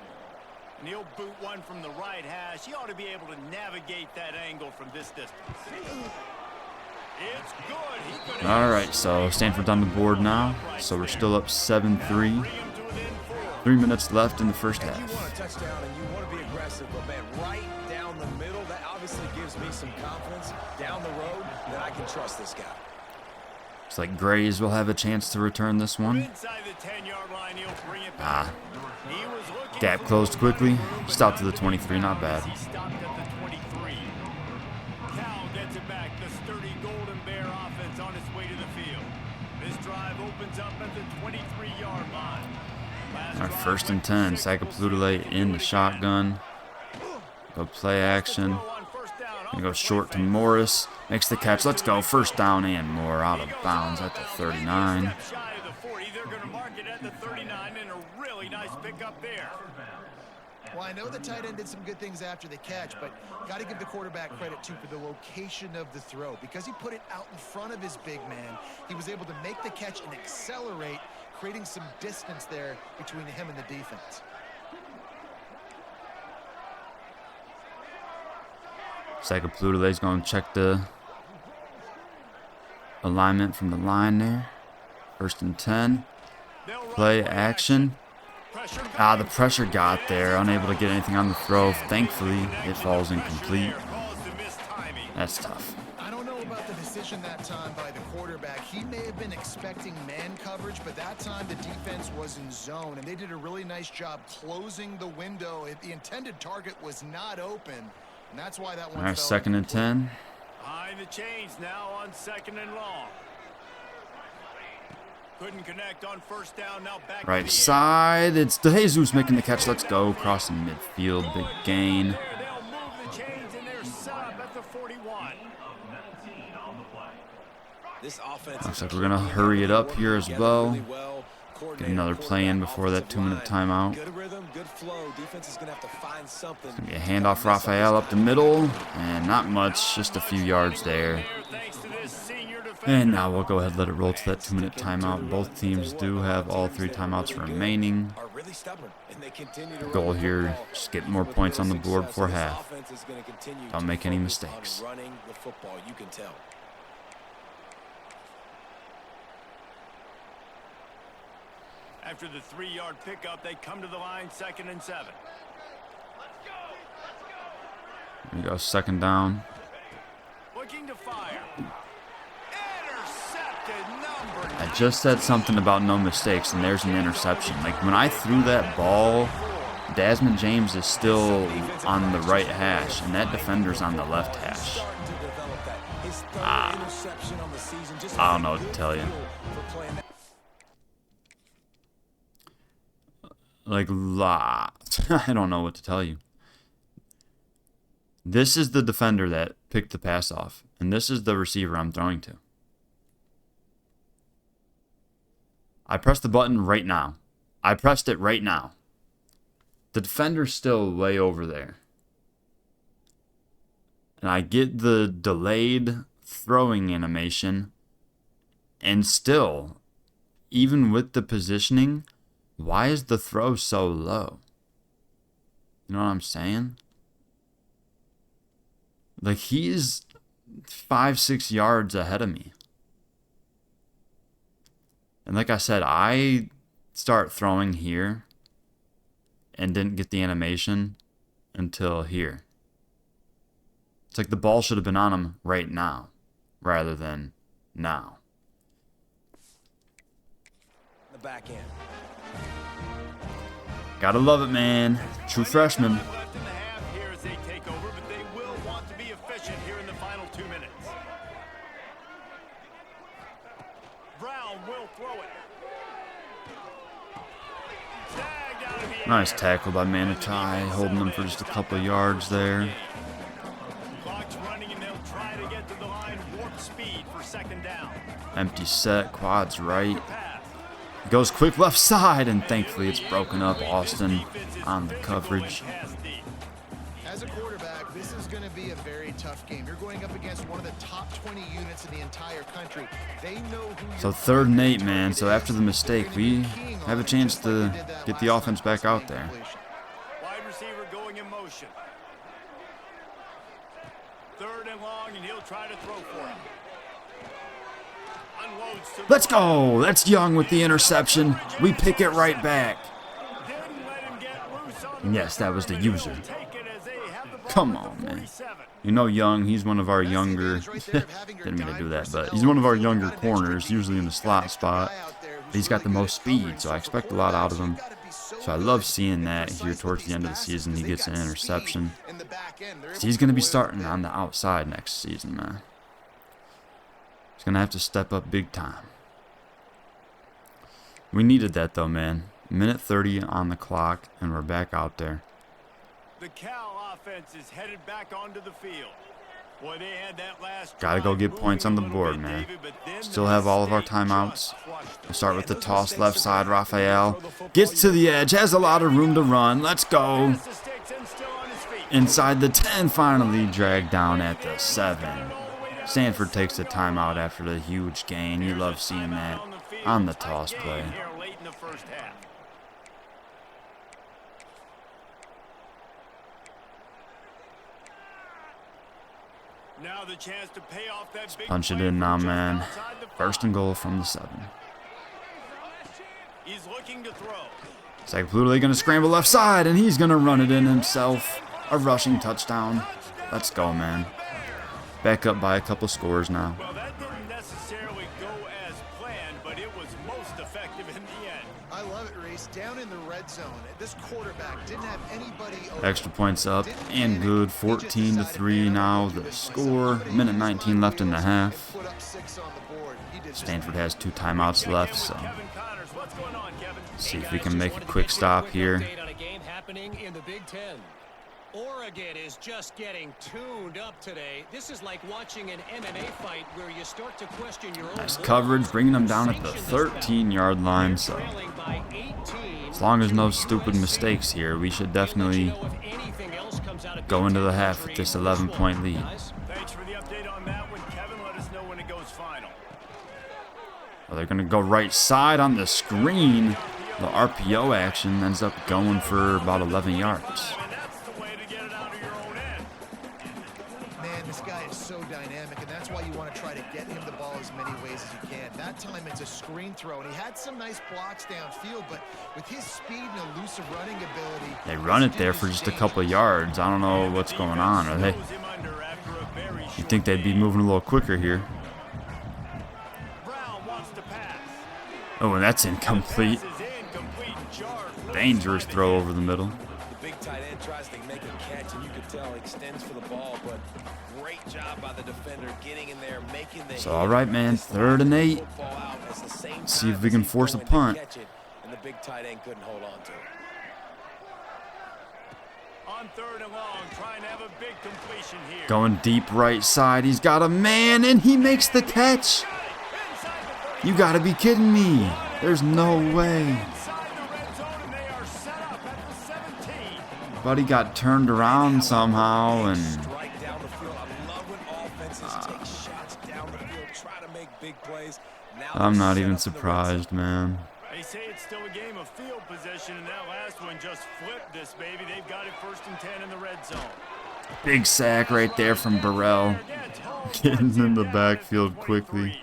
And he'll boot one from the right hash. He ought to be able to navigate that angle from this distance. It's good. All right, so Stanford's on the board now. So we're still up 7-3. 3 minutes left in the first half. You want a touchdown and you want to be aggressive, but man, right down the middle, that obviously gives me some confidence down the road that I can trust this guy. Looks like Grays will have a chance to return this one. Inside the 10-yard line, he'll bring it back. He was looking Gap closed quickly. Stopped to the 23, not bad. He stopped at the 23. Cal gets it back. The sturdy Golden Bear offense on its way to the field. This drive opens up at the 23-yard line. Our 1st and 10. Sakapalutale in the shotgun. Go play action. Gonna go short to Morris. Makes the catch. Let's go. 1st down and more. Out of bounds at the 39. They're going to mark it at the 39 and a really nice pickup there. Well, I know the tight end did some good things after the catch, but got to give the quarterback credit, too, for the location of the throw. Because he put it out in front of his big man, he was able to make the catch and accelerate, creating some distance there between him and the defense. Sakapalutale's going to check the alignment from the line there. 1st and 10. Play action. The pressure got there. Unable to get anything on the throw. Thankfully, it falls incomplete. That's tough. I don't know about the decision that time by the quarterback. He may have been expecting man coverage, but that time the defense was in zone, and they did a really nice job closing the window. The intended target was not open, and that's why that one All right, fell 2nd and 10. Behind the chains now on 2nd and long. Couldn't connect on 1st down. Now back Right side. It's DeJesus making the catch. Let's go. Crossing midfield. Big gain. They'll move the chains and they're set up at the 41. This offense Looks like we're going to hurry it up here as well. Get another play in before that 2-minute timeout. Good rhythm, good flow. Defense is going to have to find something. It's going to be a handoff. Raphael up the middle. And not much. Just a few yards there. And now we'll go ahead and let it roll to that 2-minute timeout. Both teams do have all 3 timeouts remaining. The goal here, just get more points on the board before half. Don't make any mistakes. After the 3-yard pickup, they come to the line 2nd and 7. There we go, 2nd down. Looking to fire. Intercepted, I just said something about no mistakes, and there's an interception. Like, when I threw that ball, Desmond James is still on the right hash, and that defender's on the left hash. I don't know what to tell you. Like, I don't know what to tell you. This is the defender that picked the pass off, and this is the receiver I'm throwing to. I pressed the button right now. I pressed it right now. The defender's still way over there. And I get the delayed throwing animation, and still, even with the positioning, why is the throw so low? You know what I'm saying? Like, he's 5-6 yards ahead of me. And like I said, I start throwing here and didn't get the animation until here. It's like the ball should have been on him right now rather than now. The back end. Gotta love it, man. True freshman. left in the half here as they take over, but they will want to be efficient here in the final 2 minutes. Brown will throw it. Tagged out of the air. Nice tackle by Manitai, holding them for just a couple of yards there. Clock's running and they'll try to get to the line. Warp speed for 2nd down. Empty set, quads right. Pass. Goes quick left side, and thankfully it's broken up. Austin on the coverage. As a quarterback, this is going to be a very tough game. You're going up against one of the top 20 units in the entire country. They know who So 3rd and 8, man. So after the mistake, we have a chance to get the offense back out there. Wide receiver going in motion. 3rd and long, and he'll try to throw for him. Unloads to the Let's go. That's Young with the interception. We pick it right back. Didn't let him get loose on the Yes, that was the user. take it as they have the ball Come at on, the man. 47. You know Young, he's one of our younger, didn't mean to do that, but he's one of our younger corners, usually in the slot spot. He's got the most speed, so I expect a lot out of him. So I love seeing that here towards the end of the season. He gets an interception. So he's going to be starting on the outside next season, man. He's going to have to step up big time. We needed that, though, man. Minute 30 on the clock, and we're back out there. The Cal offense is headed back onto the field. Boy, they had that last Gotta go get points on the board, man. Still have all of our timeouts. We'll start with the toss left side. Raphael gets to the edge, has a lot of room to run. Let's go. Inside the 10, finally dragged down at the 7. Stanford takes the timeout after the huge gain. You love seeing that on the toss play. Now the chance to pay off that big Punch it in now, man. First and goal from the 7. He's looking to throw. Sagapulli going to scramble left side, and he's going to run it in himself. A rushing touchdown. Let's go, man. Back up by a couple scores now. Well, that didn't necessarily go as planned, but it was most effective in the end. I love it, Reese. Down in the red zone, this quarterback didn't have anybody open. Extra points up and good. 14-3 now the score. Minute 19 left in the half. Stanford has 2 timeouts left, so see if we can make a quick stop here. Oregon is just getting tuned up today. This is like watching an MMA fight where you start to question your own. Nice coverage, bringing them down at the 13-yard line. So as long as no stupid mistakes here, we should definitely go into the half with this 11-point lead. Thanks for the update on that one, Kevin. Let us know when it goes final. Well, they're going to go right side on the screen. The RPO action ends up going for about 11 yards. Dynamic, and that's why you want to try to get him the ball as many ways as you can. That time it's a screen throw, and he had some nice blocks downfield, but with his speed and elusive running ability, they run it there for just a couple of yards. I don't know what's going on. Are they? You think they'd be moving a little quicker here? Oh, and that's incomplete. Dangerous throw over the middle. The big tight end tries to make a catch, and you can tell he extends for the ball, but great job by the defender getting in there, making the. So all right, man, 3rd and 8. Let's see if we can force a punt. And the big tight end couldn't hold on to it. On 3rd and long, trying to have a big completion here. Going deep right side. He's got a man, and he makes the catch. You got to be kidding me. There's no way. Buddy got turned around somehow, and I'm not even surprised, man. They say it's still a game of field possession, and that last one just flipped this baby. They've got it 1st and 10 in the red zone. Big sack right there from Burrell. Getting in the backfield quickly.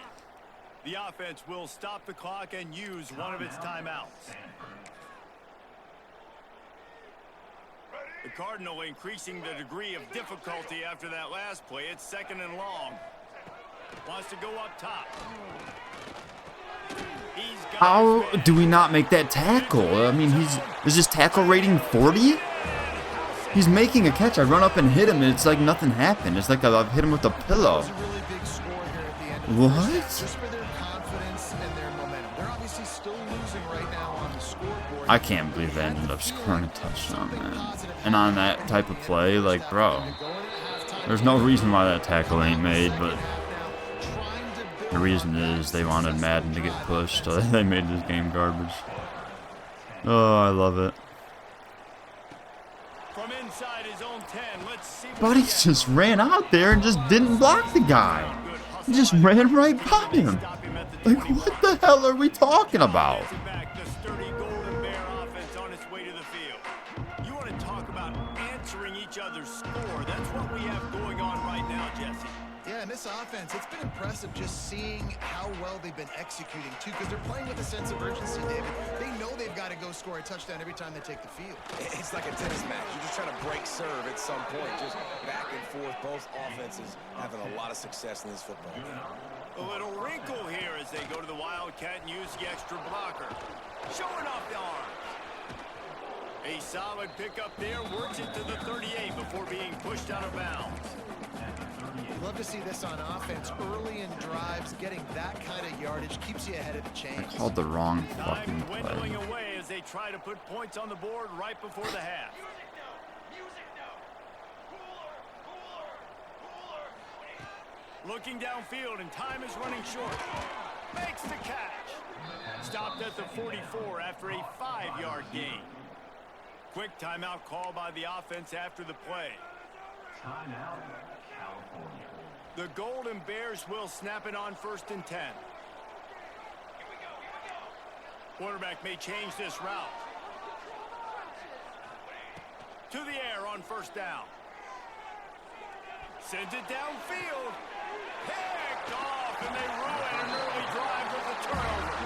The offense will stop the clock and use one of its timeouts. The Cardinal increasing the degree of difficulty after that last play. It's 2nd and long. Wants to go up top. How do we not make that tackle? I mean, is his tackle rating 40? He's making a catch. I run up and hit him, and it's like nothing happened. It's like I've hit him with a pillow. What? I can't believe they ended up scoring a touchdown, man. And on that type of play, like, bro, there's no reason why that tackle ain't made, but the reason is they wanted Madden to get pushed, so they made this game garbage. Oh, I love it. From inside his own 10, let's see. Buddy just ran out there and just didn't block the guy. He just ran right by him. Like, what the hell are we talking about? You want to talk about answering each other's score. That's what we have going on right now, Jesse. Yeah, and this offense, it's been impressive just seeing how well they've been executing, too, because they're playing with a sense of urgency, David. They know they've got to go score a touchdown every time they take the field. It's like a tennis match. You're just trying to break serve at some point, just back and forth. Both offenses having a lot of success in this football game. A little wrinkle here as they go to the Wildcat and use the extra blocker. Showing off the arms. A solid pickup there, works it to the 38 before being pushed out of bounds. Love to see this on offense. Early in drives, getting that kind of yardage keeps you ahead of the chains. I called the wrong fucking play. Dwindling away as they try to put points on the board right before the half. Looking downfield, and time is running short. Makes the catch. Stopped at the 44 after a 5-yard gain. Quick timeout call by the offense after the play. Timeout, California. The Golden Bears will snap it on 1st and 10. Quarterback may change this route. To the air on 1st down. Sends it downfield. Picked off, and they ruin an early drive with a turnover.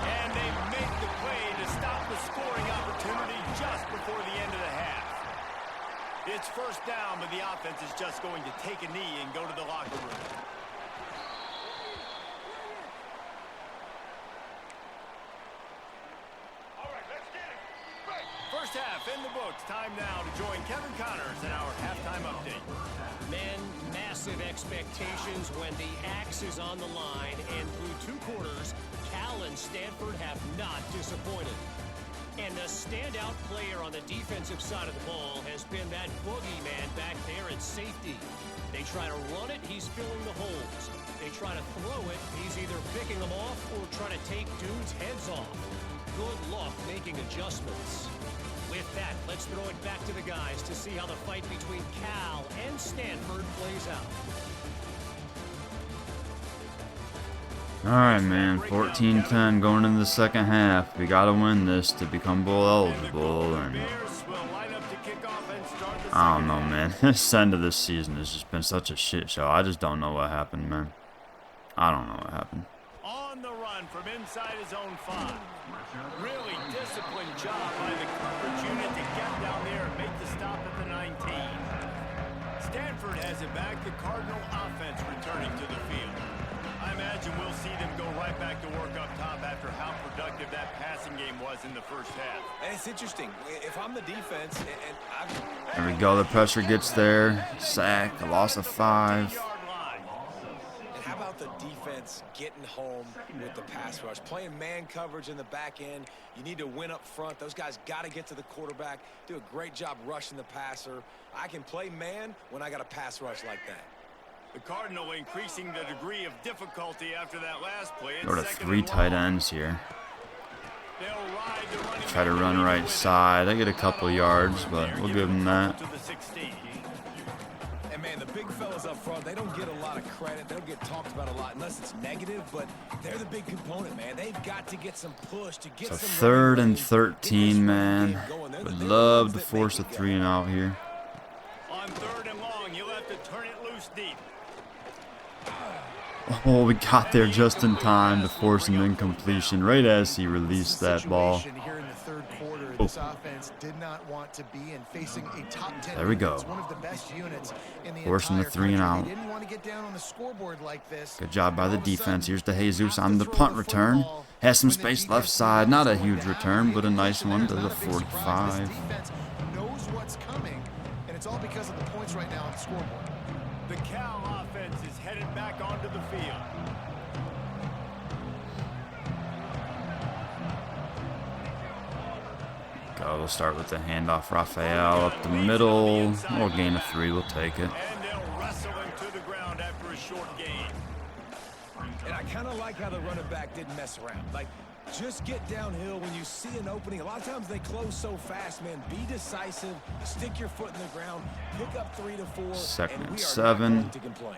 And they make the play to stop the scoring opportunity just before the end of the half. It's 1st down, but the offense is just going to take a knee and go to the locker room. All right, let's get it. First half in the books. Time now to join Kevin Connors in our halftime update. Men, massive expectations when the axe is on the line, and through 2 quarters, Cal and Stanford have not disappointed. And the standout player on the defensive side of the ball has been that boogeyman back there at safety. They try to run it, he's filling the holes. They try to throw it, he's either picking them off or trying to take dudes' heads off. Good luck making adjustments. With that, let's throw it back to the guys to see how the fight between Cal and Stanford plays out. All right, man. 14-10 going into the second half. We got to win this to become bowl eligible. And I don't know, man. This end of this season has just been such a shit show. I just don't know what happened, man. I don't know what happened. On the run from inside his own 5. Really disciplined job by the coverage unit to get down there and make the stop at the 19. Stanford has it back. The Cardinal offense returning to the field. I imagine we'll see them go right back to work up top after how productive that passing game was in the first half. And it's interesting. If I'm the defense, and There we go. The pressure gets there. Sack. A loss of 5. And how about the defense getting home with the pass rush? Playing man coverage in the back end. You need to win up front. Those guys got to get to the quarterback. Do a great job rushing the passer. I can play man when I got a pass rush like that. The Cardinal increasing the degree of difficulty after that last play. Go to 3 tight ends here. Try to run right side. I get a couple yards, but we'll give them that. And man, the big fellas up front, they don't get a lot of credit. They don't get talked about a lot unless it's negative, but they're the big component, man. They've got to get some push to get So some 3rd and 13, man. Would love to force a 3 and out here. On 3rd and long, you'll have to turn it loose deep. Oh, we got there just in time to force an incompletion right as he released that ball. Here in the 3rd quarter, this offense did not want to be in facing a top 10. There we go. One of the best units in the Forcing the 3 and out. They didn't want to get down on the scoreboard like this. Good job by the defense. Here's to Jesus on the punt return. Has some space left side. Not a huge return, but a nice one to the 45. Defense knows what's coming, and it's all because of the points right now on the scoreboard. The Cal offense is headed back onto the field. Go. We'll start with the handoff. Raphael up the middle. We'll gain a 3. We'll take it. And they'll wrestle him to the ground after a short gain. And I kind of like how the running back didn't mess around. Like, just get downhill when you see an opening. A lot of times they close so fast, man. Be decisive. Stick your foot in the ground. Pick up 3 to 4. 2nd and we are 7. not going to complain.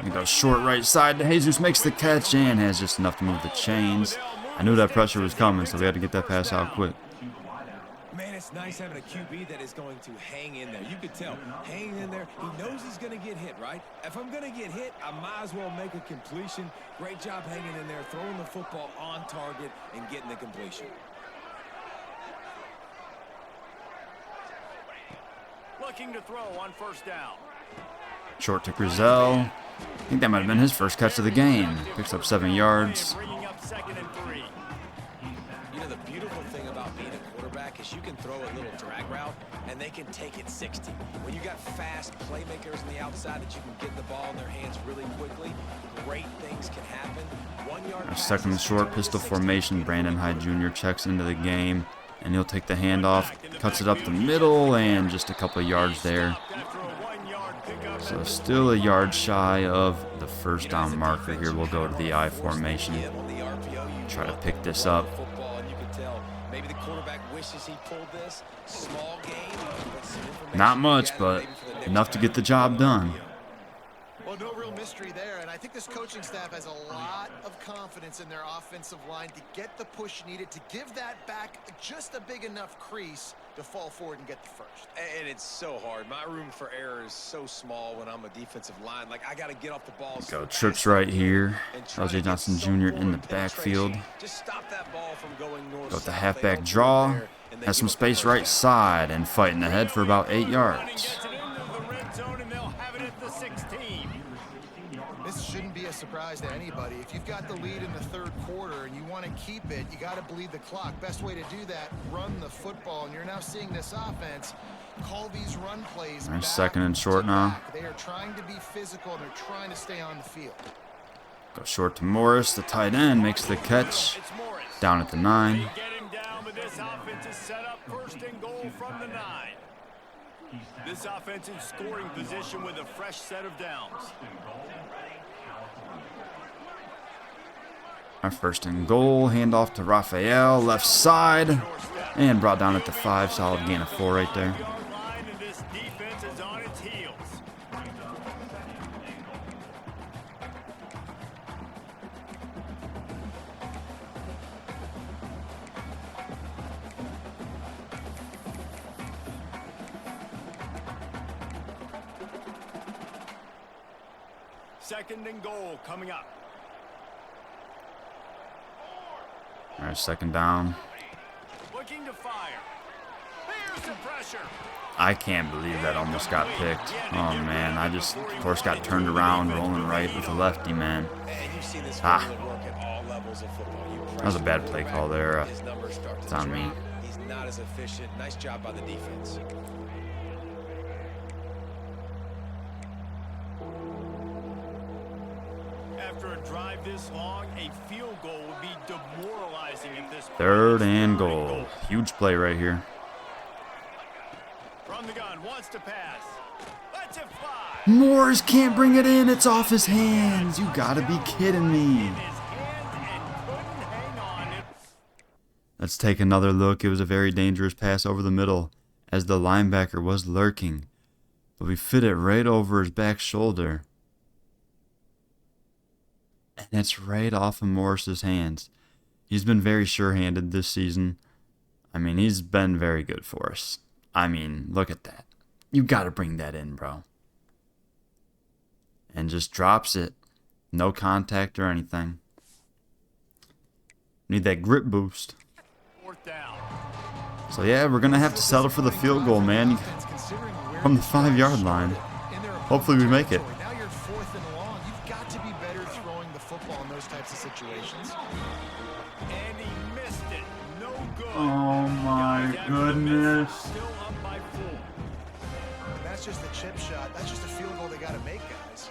He goes short right side to Jesus. Makes the catch and has just enough to move the chains. I knew that pressure was coming, so we had to get that pass out quick. Man, it's nice having a QB that is going to hang in there. You could tell, hanging in there. He knows he's going to get hit, right? If I'm going to get hit, I might as well make a completion. Great job hanging in there, throwing the football on target and getting the completion. Looking to throw on 1st down. Short to Grizel. I think that might have been his first catch of the game. Picks up 7 yards. Bringing up 2nd and 3. You know, the beautiful thing about being a quarterback quarterback is you can throw a little drag route, and they can take it 60. When you got fast playmakers on the outside that you can get the ball in their hands really quickly, great things can happen. 1 yard. Second and short, pistol formation. Brandon Hyde Jr. checks into the game, and he'll take the handoff, cuts it up the middle, and just a couple of yards there. So still a yard shy of the first down marker here. We'll go to the I formation. Try to pick this up. Maybe the quarterback wishes he pulled this. Small game, Not much, but enough to get the job done. Well, no real mystery there, and I think this coaching staff has a lot of confidence in their offensive line to get the push needed to give that back just a big enough crease to fall forward and get the first. And it's so hard. My room for error is so small when I'm a defensive line. Like, I got to get off the ball. Go trips right here. LJ Johnson Jr. in the backfield. Just stop that ball from going north. Go with the halfback draw. Has some space right side and fighting ahead for about 8 yards. This shouldn't be a surprise to anybody. If you've got the lead in the third quarter and you want to keep it, you got to bleed the clock. Best way to do that, run the football. And you're now seeing this offense call these run plays. Nice second and short now. They are trying to be physical and they're trying to stay on the field. Go short to Morris. The tight end makes the catch. Down at the 9. Get him down, but this offense is set up first and goal from the 9. This offense in scoring position with a fresh set of downs. Our first and goal, handoff to Raphael, left side, and brought down at the 5. Solid gain of 4 right there. This defense is on its heels. Second and goal coming up. All right, second down. Looking to fire. Here's the pressure. I can't believe that almost got picked. Oh, man. I just, of course, got turned around, rolling right with the lefty, man. Ah. That was a bad play call there. It's on me. He's not as efficient. Nice job by the defense. After a drive this long, a field goal would be demoralizing at this point. Third and goal. Huge play right here. From the gun, wants to pass. Let's it fly. Morris can't bring it in. It's off his hands. You gotta be kidding me. Let's take another look. It was a very dangerous pass over the middle as the linebacker was lurking. But we fit it right over his back shoulder. And it's right off of Morris's hands. He's been very sure-handed this season. I mean, he's been very good for us. I mean, look at that. You got to bring that in, bro. And just drops it. No contact or anything. Need that grip boost. So, yeah, we're going to have to settle for the field goal, man. From the 5-yard line. Hopefully we make it. Situations. And he missed it. No good. Oh my goodness. Still up by 4. That's just a chip shot. That's just a field goal they got to make, guys.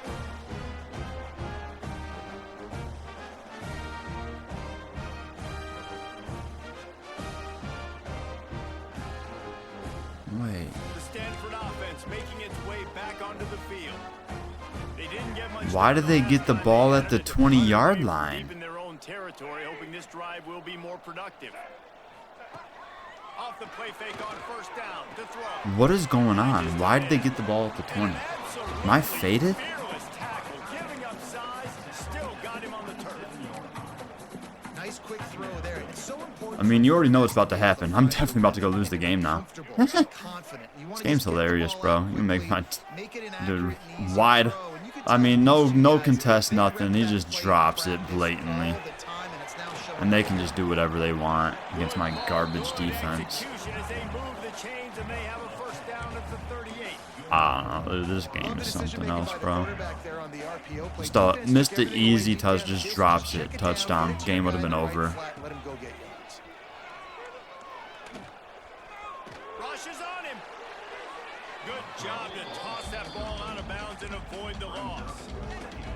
Wait. The Stanford offense making its way back onto the field. They didn't get much. Why did they get the ball at the 20-yard line? In their own territory, hoping this drive will be more productive. Off the play fake on first down to throw. What is going on? Why did they get the ball at the 20? Am I faded? Fearless tackle, giving up size, still got him on the turf. Nice quick throw there. It's so important. I mean, you already know what's about to happen. I'm definitely about to go lose the game now. This game's hilarious, bro. You make my dude wide. I mean, no contest, nothing. He just drops it blatantly. And they can just do whatever they want against my garbage defense. I don't know. This game is something else, bro. Just missed the easy touch, just drops it. Touchdown. Game would have been over. to toss that ball out of bounds and avoid the loss.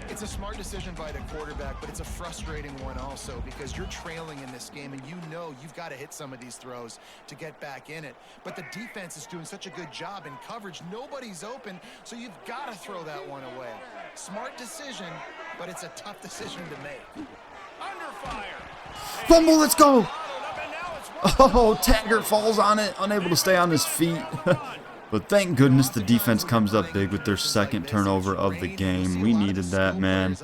It's a smart decision by the quarterback, but it's a frustrating one also because you're trailing in this game and you know you've got to hit some of these throws to get back in it. But the defense is doing such a good job in coverage. Nobody's open, so you've got to throw that one away. Smart decision, but it's a tough decision to make. Under fire. Fumble, let's go. Oh, Taggart falls on it, unable to stay on his feet. But thank goodness the defense comes up big with their second turnover of the game. We needed that, man.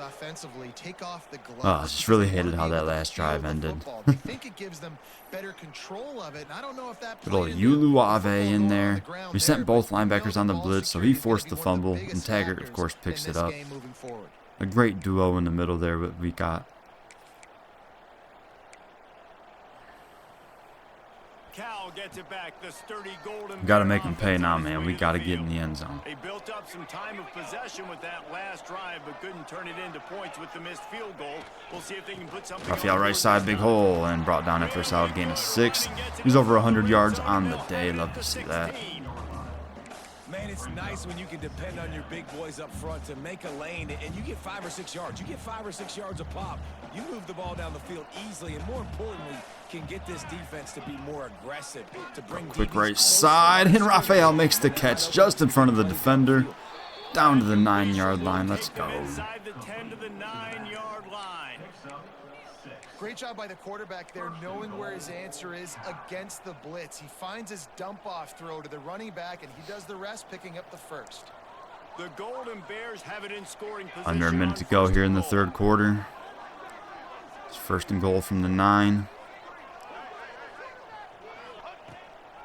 Oh, I just really hated how that last drive ended. Good old Uluave in there. We sent both linebackers on the blitz, so he forced the fumble, and Taggart, of course, picks it up. A great duo in the middle there, what we got. Cal gets it back. The sturdy Golden We got to make him pay now, man. We got to get in the end zone. They built up some time of possession with that last drive, but couldn't turn it into points with the missed field goal. We'll see if they can put something. Raphael right side, big hole, and brought down after a solid gain of 6. He's over 100 yards on the day. Love to see that. Man, it's nice when you can depend on your big boys up front to make a lane, and you get 5 or 6 yards. You get 5 or 6 yards a pop. You move the ball down the field easily, and more importantly, can get this defense to be more aggressive. To bring Quick right side, and Raphael makes the catch just in front of the defender. Down to the 9-yard line. Let's go. Inside the 10 to the 9-yard line. Great job by the quarterback there, knowing where his answer is against the blitz. He finds his dump-off throw to the running back, and he does the rest, picking up the first. The Golden Bears have it in scoring position. Under a minute to go here in the third quarter. It's 1st and goal from the 9.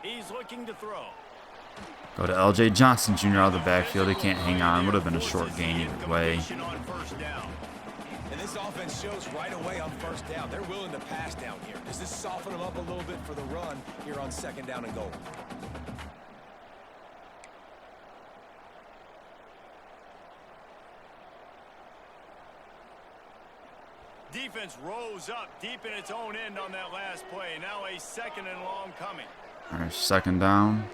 He's looking to throw. Go to L.J. Johnson Jr. out of the backfield. He can't hang on. Would have been a short gain either way. And this offense shows right away on 1st down. They're willing to pass down here. Does this soften them up a little bit for the run here on 2nd down and goal? Defense rose up deep in its own end on that last play. Now a 2nd and long coming. All right, 2nd down.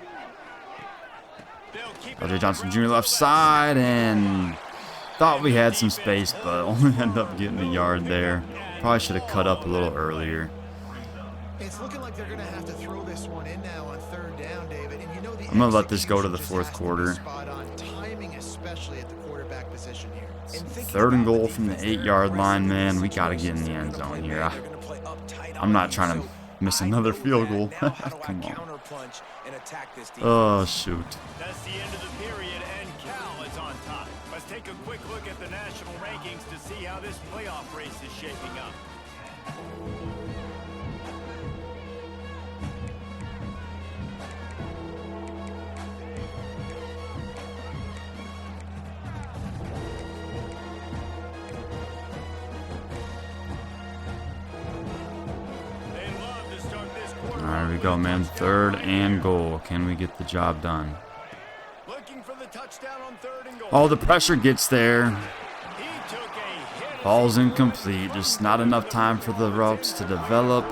L.J. Johnson Jr. left side, and thought we had some space, but only ended up getting a yard there. Probably should have cut up a little earlier. It's looking like they're going to have to throw this one in now on 3rd down, David. And you know I'm going to let this go to the 4th quarter. Timing, especially at the quarterback position here. 3rd and goal from the 8-yard line, man. We got to get in the end zone here. I'm not trying to miss another field goal. Come on. Oh, shoot. That's the end of the period, and Cal is on top. Let's take a quick look at the national rankings to see how this playoff race is shaping up. There we go, man. 3rd and goal. Can we get the job done? Looking for the touchdown on 3rd and goal. Oh, the pressure gets there. Ball's incomplete. Just not enough time for the routes to develop.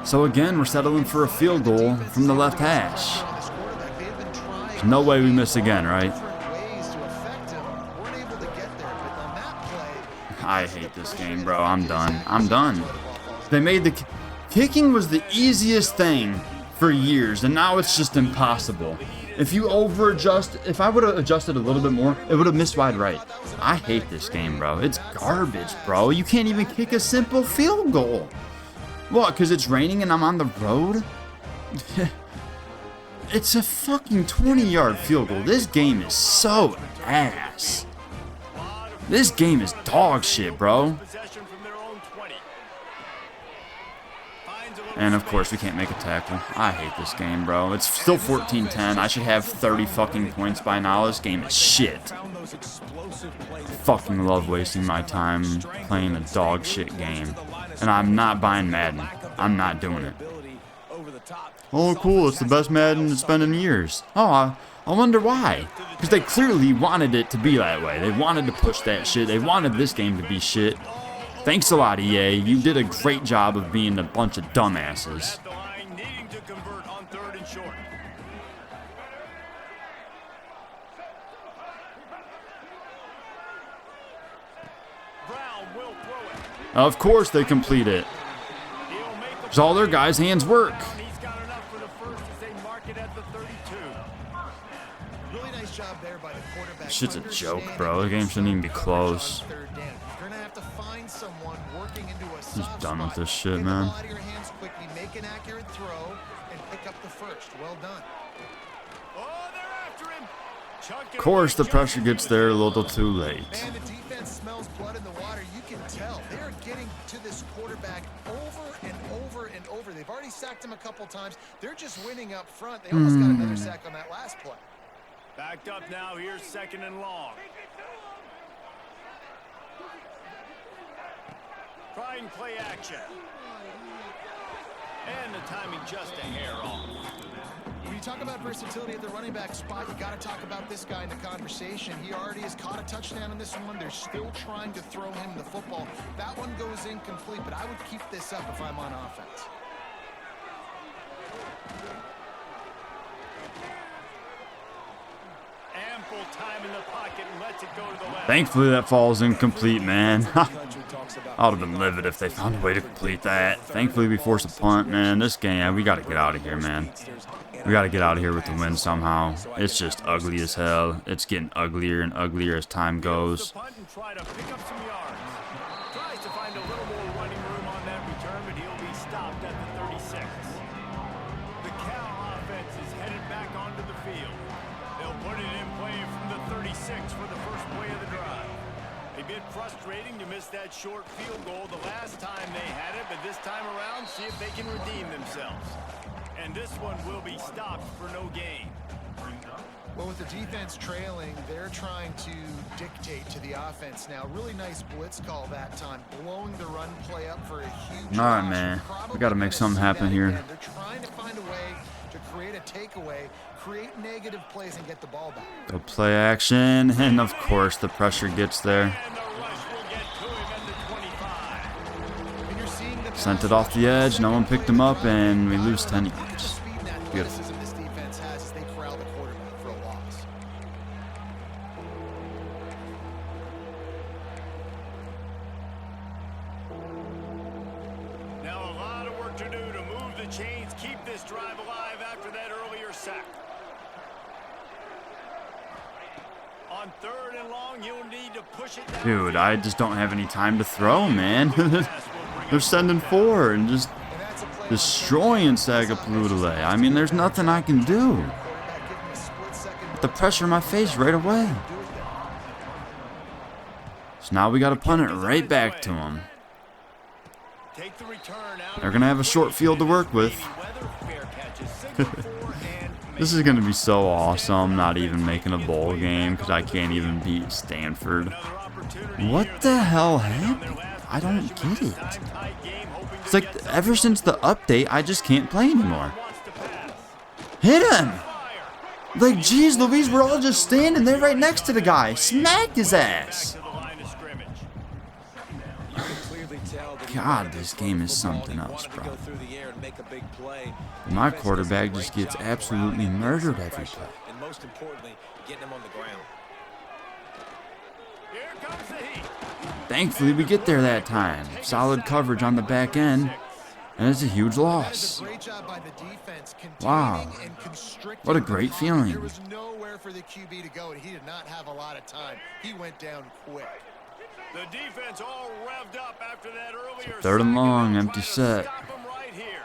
So again, we're settling for a field goal from the left hash. There's no way we miss again, right? I hate this game, bro. I'm done. I'm done. They made the... Kicking was the easiest thing for years, and now it's just impossible. If you if I would have adjusted a little bit more, it would have missed wide right. I hate this game, bro. It's garbage, bro. You can't even kick a simple field goal. What, because it's raining and I'm on the road? It's a fucking 20-yard field goal. This game is so ass. This game is dog shit, bro. And of course, we can't make a tackle. I hate this game, bro. It's still 14-10. I should have 30 fucking points by now. This game is shit. I fucking love wasting my time playing a dog shit game. And I'm not buying Madden. I'm not doing it. Oh, cool. It's the best Madden it's been in years. Oh, I wonder why. Because they clearly wanted it to be that way. They wanted to push that shit. They wanted this game to be shit. Thanks a lot, EA. You did a great job of being a bunch of dumbasses. Of course they complete it. It's all their guys' hands work. He's got enough for the first as they mark it at the 32. Really nice job there by the quarterback. Shit's a joke, bro. The game shouldn't even be close. Third down. You're gonna have to find someone working into a He's soft done with spot. this shit, Get the man. ball out of your hands quickly, make an accurate throw, and pick up the first. Well done. Oh, they're after him. Of course, the pressure gets there a little too late. And the defense smells blood in the water. You can tell they're getting to this quarterback over and over and over. They've already sacked him a couple times. They're just winning up front. They almost got another sack on that last play. Backed up now. Here's 2nd and long. Trying play action. And the timing just a hair off. When you talk about versatility at the running back spot, you got to talk about this guy in the conversation. He already has caught a touchdown in this one. They're still trying to throw him the football. That one goes incomplete, but I would keep this up if I'm on offense. Ample time in the pocket and lets it go to the left. Thankfully, that falls incomplete, man. I would have been livid if they found a way to complete that. Thankfully, we forced a punt, man. This game, we got to get out of here, man. We got to get out of here with the win somehow. It's just ugly as hell. It's getting uglier and uglier as time goes. The punt and try to pick up some yards. Tries to find a little more running room on that return, but he'll be stopped at the 36. The Cal offense is headed back onto the field. They'll put it in play from the 36 for the first play of the drive. A bit frustrating to miss that short field goal the last time they had it, but this time around, see if they can redeem themselves. And this one will be stopped for no gain. Well, with the defense trailing, they're trying to dictate to the offense now. Really nice blitz call that time, blowing the run play up for a huge. All right, man. We got to make something happen here. They're trying to find a way to create a takeaway, create negative plays, and get the ball back. Go play action, and of course, the pressure gets there. And the rush will get to him at the 25. And you're seeing the Sent it off the edge. No one picked him up, and we lose 10 yards. Beautiful. This defense has as they corral the quarterback for a loss. Now a lot of work to do to move the chains, keep this drive alive after that earlier sack. On 3rd and long, you'll need to push it down. Dude, I just don't have any time to throw, man. They're sending 4 and just destroying Sagapalootalay. I mean, there's nothing I can do. Put the pressure in my face right away. So now we got to punt it right back to them. Take the return out. They're going to have a short field to work with. This is going to be so awesome, not even making a bowl game because I can't even beat Stanford. What the hell happened? I don't get it. It's like ever since the update, I just can't play anymore. Hit him! Like, geez Louise, we're all just standing there right next to the guy. Smack his ass! God, this game is something else, bro. My quarterback just gets absolutely murdered every play. And most importantly, getting him on the ground. Here comes the heat. Thankfully, we get there that time. Solid coverage on the back end, and it's a huge loss. Wow. What a great feeling. There was nowhere for the QB to go, and he did not have a lot of time. He went down quick. The defense all revved up after that earlier. 3rd and long, empty set. Stop him right here.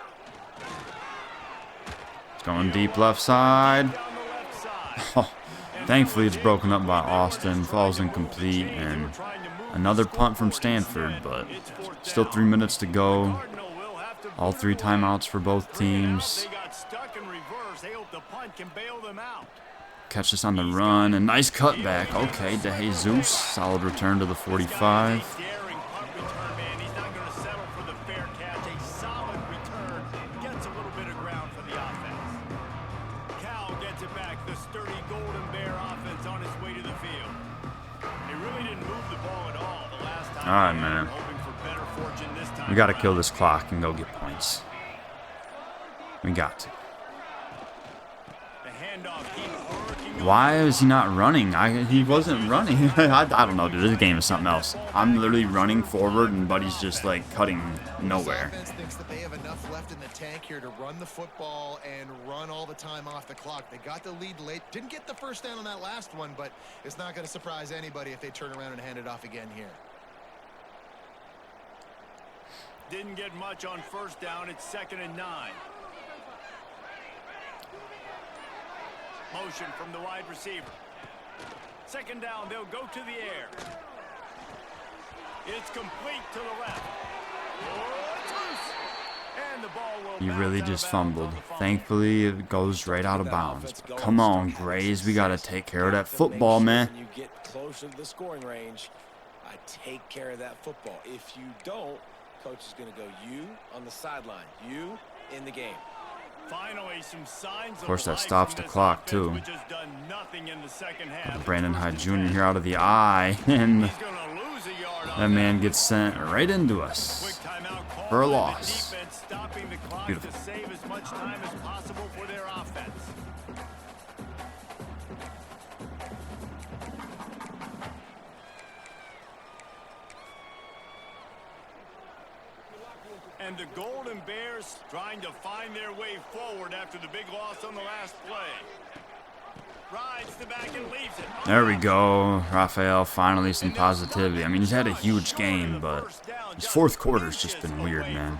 It's going deep left side. Down the left side. Oh, thankfully, it's broken up by Austin. Falls incomplete, and another punt from Stanford, but still 3 minutes to go. All 3 timeouts for both teams. They got stuck in reverse. They hope the punt can bail them out. Catch us on the run, and nice cutback. Okay, De Jesus. Solid return to the 45. Daring punt return, man. He's not going to settle for the fair catch. A solid return. Gets a little bit of ground for the offense. Cal gets it back. The sturdy Golden Bear offense on its way to the field. They really didn't move the ball at all the last time. All right, man. Hoping for better fortune this time. We got to kill this clock and go get points. We got to. The handoff keeps working Why is he not running? He wasn't running. I don't know, dude. This game is something else. I'm literally running forward, and Buddy's just, like, cutting nowhere. This offense thinks that they have enough left in the tank here to run the football and run all the time off the clock. They got the lead late. Didn't get the first down on that last one, but it's not going to surprise anybody if they turn around and hand it off again here. Didn't get much on first down. It's 2nd and 9. Motion from the wide receiver. 2nd down, they'll go to the air. It's complete to the left. Oh, it's loose. And the ball will He bounce really out just of bounds on fumbled. the fumble. Thankfully, it goes right out of bounds. But come on, Grays. We got to take care of that football, man. When you get closer to the scoring range, I take care of that football. If you don't, coach is going to go you on the sideline, you in the game. Finally, some signs Of course, that life stops from the this clock, offense, too. which has done nothing in the second half. Brandon Hyde Jr. here out of the eye, and He's gonna lose a yard on that man gets sent right into Quick us timeout call for a by the loss. defense, stopping the clock Beautiful. to save as much time as possible for their offense. And the Golden Bears trying to find their way forward after the big loss on the last play. Rides the back and leaves it. There we go. Raphael, finally some positivity. I mean, he's had a huge game, but his fourth quarter's just been weird, man.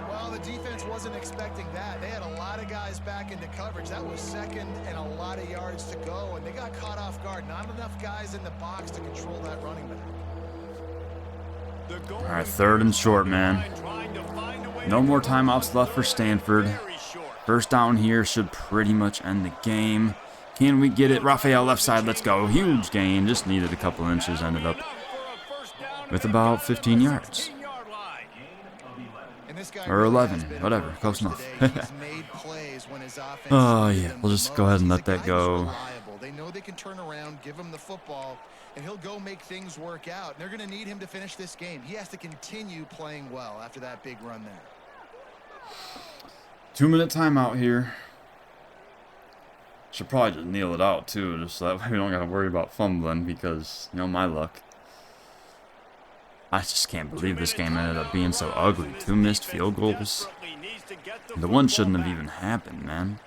Well, the defense wasn't expecting that. They had a lot of guys back into coverage. That was 2nd and a lot of yards to go, and they got caught off guard. Not enough guys in the box to control that running back. All right, 3rd and short, man. No more timeouts left for Stanford. First down here should pretty much end the game. Can we get it? Raphael left side, let's go. Huge gain. Just needed a couple inches. Ended up with about 15 yards. Or 11, whatever. Close enough. Oh, yeah. We'll just go ahead and let that go. They know they can turn around, give him the football, and he'll go make things work out. And they're going to need him to finish this game. He has to continue playing well after that big run there. 2-minute timeout here. Should probably just kneel it out, too, just so that way we don't got to worry about fumbling because, you know, my luck. I just can't believe this game ended up being so ugly. 2 missed field goals. The one shouldn't have even happened, man.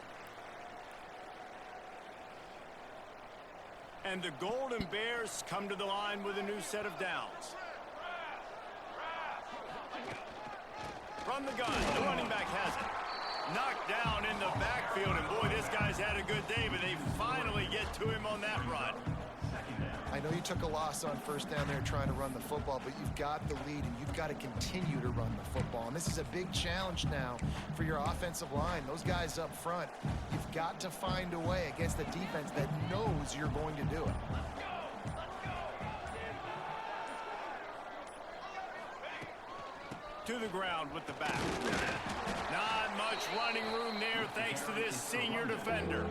And the Golden Bears come to the line with a new set of downs. From the gun, the running back has it. Knocked down in the backfield, and boy, this guy's had a good day, but they finally get to him on that run. I know you took a loss on first down there trying to run the football, but you've got the lead, and you've got to continue to run the football. And this is a big challenge now for your offensive line. Those guys up front, you've got to find a way against the defense that knows you're going to do it. To the ground with the back. Not much running room there thanks to this senior defender.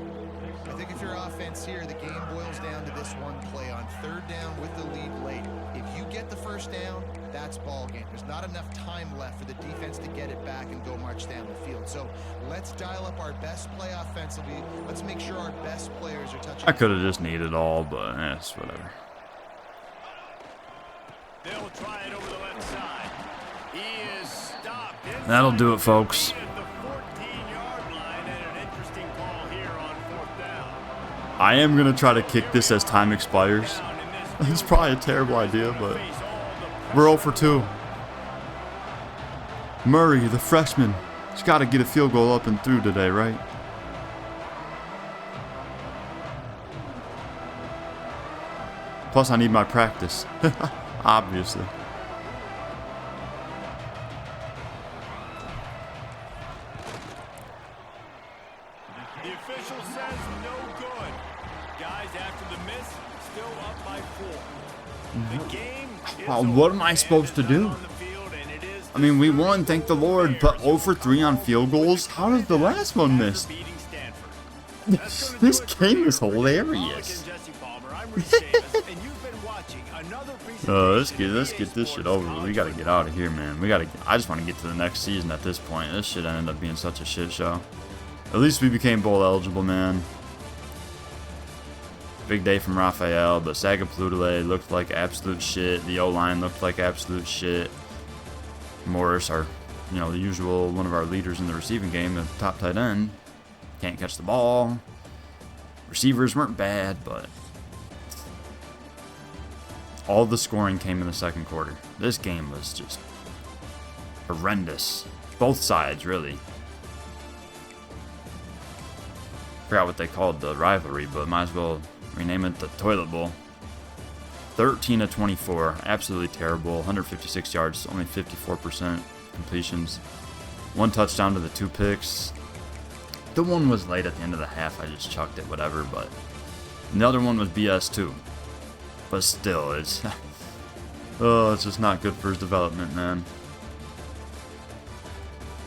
I think if your offense here, the game boils down to this one play on 3rd down with the lead late. If you get the first down, that's ball game. There's not enough time left for the defense to get it back and go march down the field. So let's dial up our best play offensively. Let's make sure our best players are touching. I could have just needed it all, but it's whatever. They'll try it over the left side. He is stopped. That'll do it, folks. At the 14-yard line, and an interesting call here on 4th down. I am going to try to kick this as time expires. It's probably a terrible idea, but we're 0 for 2. Murray, the freshman, he's got to get a field goal up and through today, right? Plus, I need my practice. Obviously. The official says no good. Guys, after the miss, still up by 4. The game is What am I supposed to do? on the field, and it is I mean, we won, thank the Lord, but 0 for 3 on field goals? How did the last one miss? beating Stanford. This game is hilarious. Jesse Palmer, I'm Reece Davis, and you've been watching another presentation. Let's get this shit over with. We gotta get out of here, man. I just want to get to the next season at this point. This shit ended up being such a shit show. At least we became bowl eligible, man. Big day from Raphael, but Sagapalootalay looked like absolute shit. The O-line looked like absolute shit. Morris, our, the usual one of our leaders in the receiving game, the top tight end, can't catch the ball. Receivers weren't bad, but all the scoring came in the second quarter. This game was just horrendous. Both sides, really. Forgot what they called the rivalry, but might as well rename it the Toilet Bowl. 13 of 24, absolutely terrible. 156 yards, only 54% completions. One touchdown to the 2 picks. The one was late at the end of the half. I just chucked it, whatever. But the other one was BS too. But still, it's it's just not good for his development, man.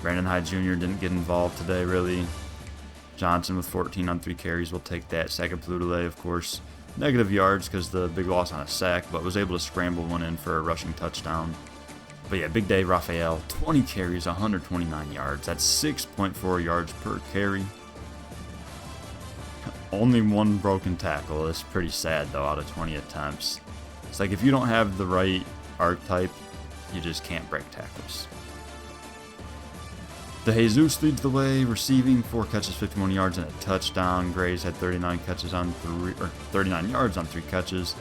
Brandon Hyde Jr. didn't get involved today, really. Johnson with 14 on 3 carries. We'll take that. Sagapalootalay, of course. Negative yards because the big loss on a sack, but was able to scramble one in for a rushing touchdown. But yeah, big day, Raphael. 20 carries, 129 yards. That's 6.4 yards per carry. Only one broken tackle. It's pretty sad, though, out of 20 attempts. It's like if you don't have the right archetype, you just can't break tackles. De Jesus leads the way, receiving 4 catches, 51 yards, and a touchdown. Grays had 39 yards on 3 catches.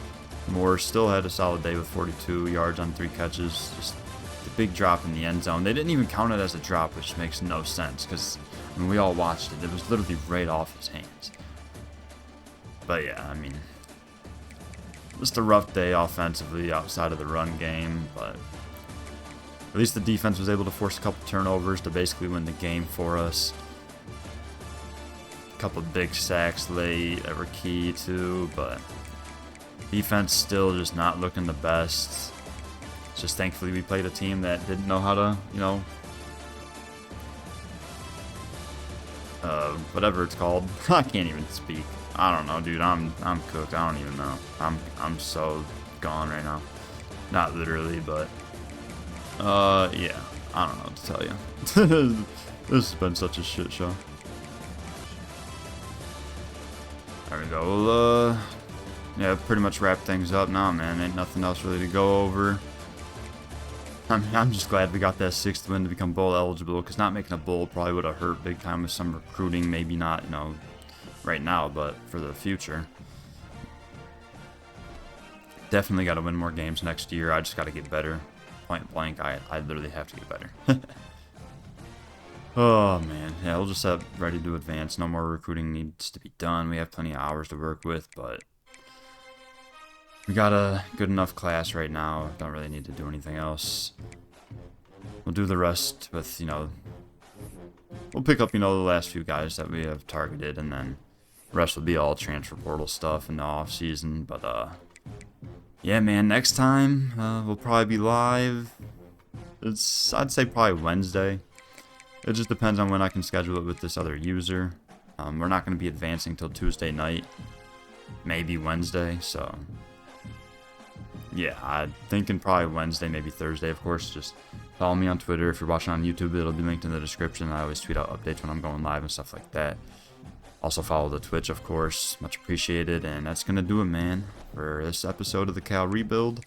Moore still had a solid day with 42 yards on 3 catches. Just the big drop in the end zone. They didn't even count it as a drop, which makes no sense because when we all watched it, it was literally right off his hands. But yeah, I mean, just a rough day offensively outside of the run game, but at least the defense was able to force a couple turnovers to basically win the game for us. A couple big sacks late that were key too, but defense still just not looking the best. It's just thankfully we played a team that didn't know how to, whatever it's called. I can't even speak. I don't know, dude. I'm cooked. I don't even know. I'm so gone right now. Not literally, but yeah. I don't know what to tell you. This has been such a shit show. There we go. We'll yeah, pretty much wrap things up now, man. Ain't nothing else really to go over. I'm just glad we got that 6th win to become bowl eligible, because not making a bowl probably would have hurt big time with some recruiting. Maybe not, right now, but for the future. Definitely got to win more games next year. I just got to get better. Point blank, I literally have to get better. Oh, man. Yeah, we'll just have ready to advance. No more recruiting needs to be done. We have plenty of hours to work with, but we got a good enough class right now. Don't really need to do anything else. We'll do the rest with, we'll pick up, the last few guys that we have targeted, and then the rest will be all transfer portal stuff in the off season. But yeah, man, next time we'll probably be live. I'd say probably Wednesday. It just depends on when I can schedule it with this other user. We're not going to be advancing till Tuesday night, maybe Wednesday. So yeah, I'm thinking probably Wednesday, maybe Thursday. Of course, just follow me on Twitter. If you're watching on YouTube, it'll be linked in the description. I always tweet out updates when I'm going live and stuff like that. Also follow the Twitch, of course. Much appreciated. And that's going to do it, man, for this episode of the Cal Rebuild.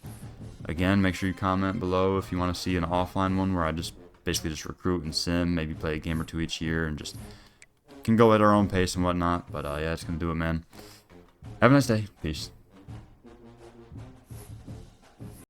Again, make sure you comment below if you want to see an offline one where I just basically just recruit and sim, maybe play a game or two each year, and just can go at our own pace and whatnot. But yeah, it's going to do it, man. Have a nice day. Peace.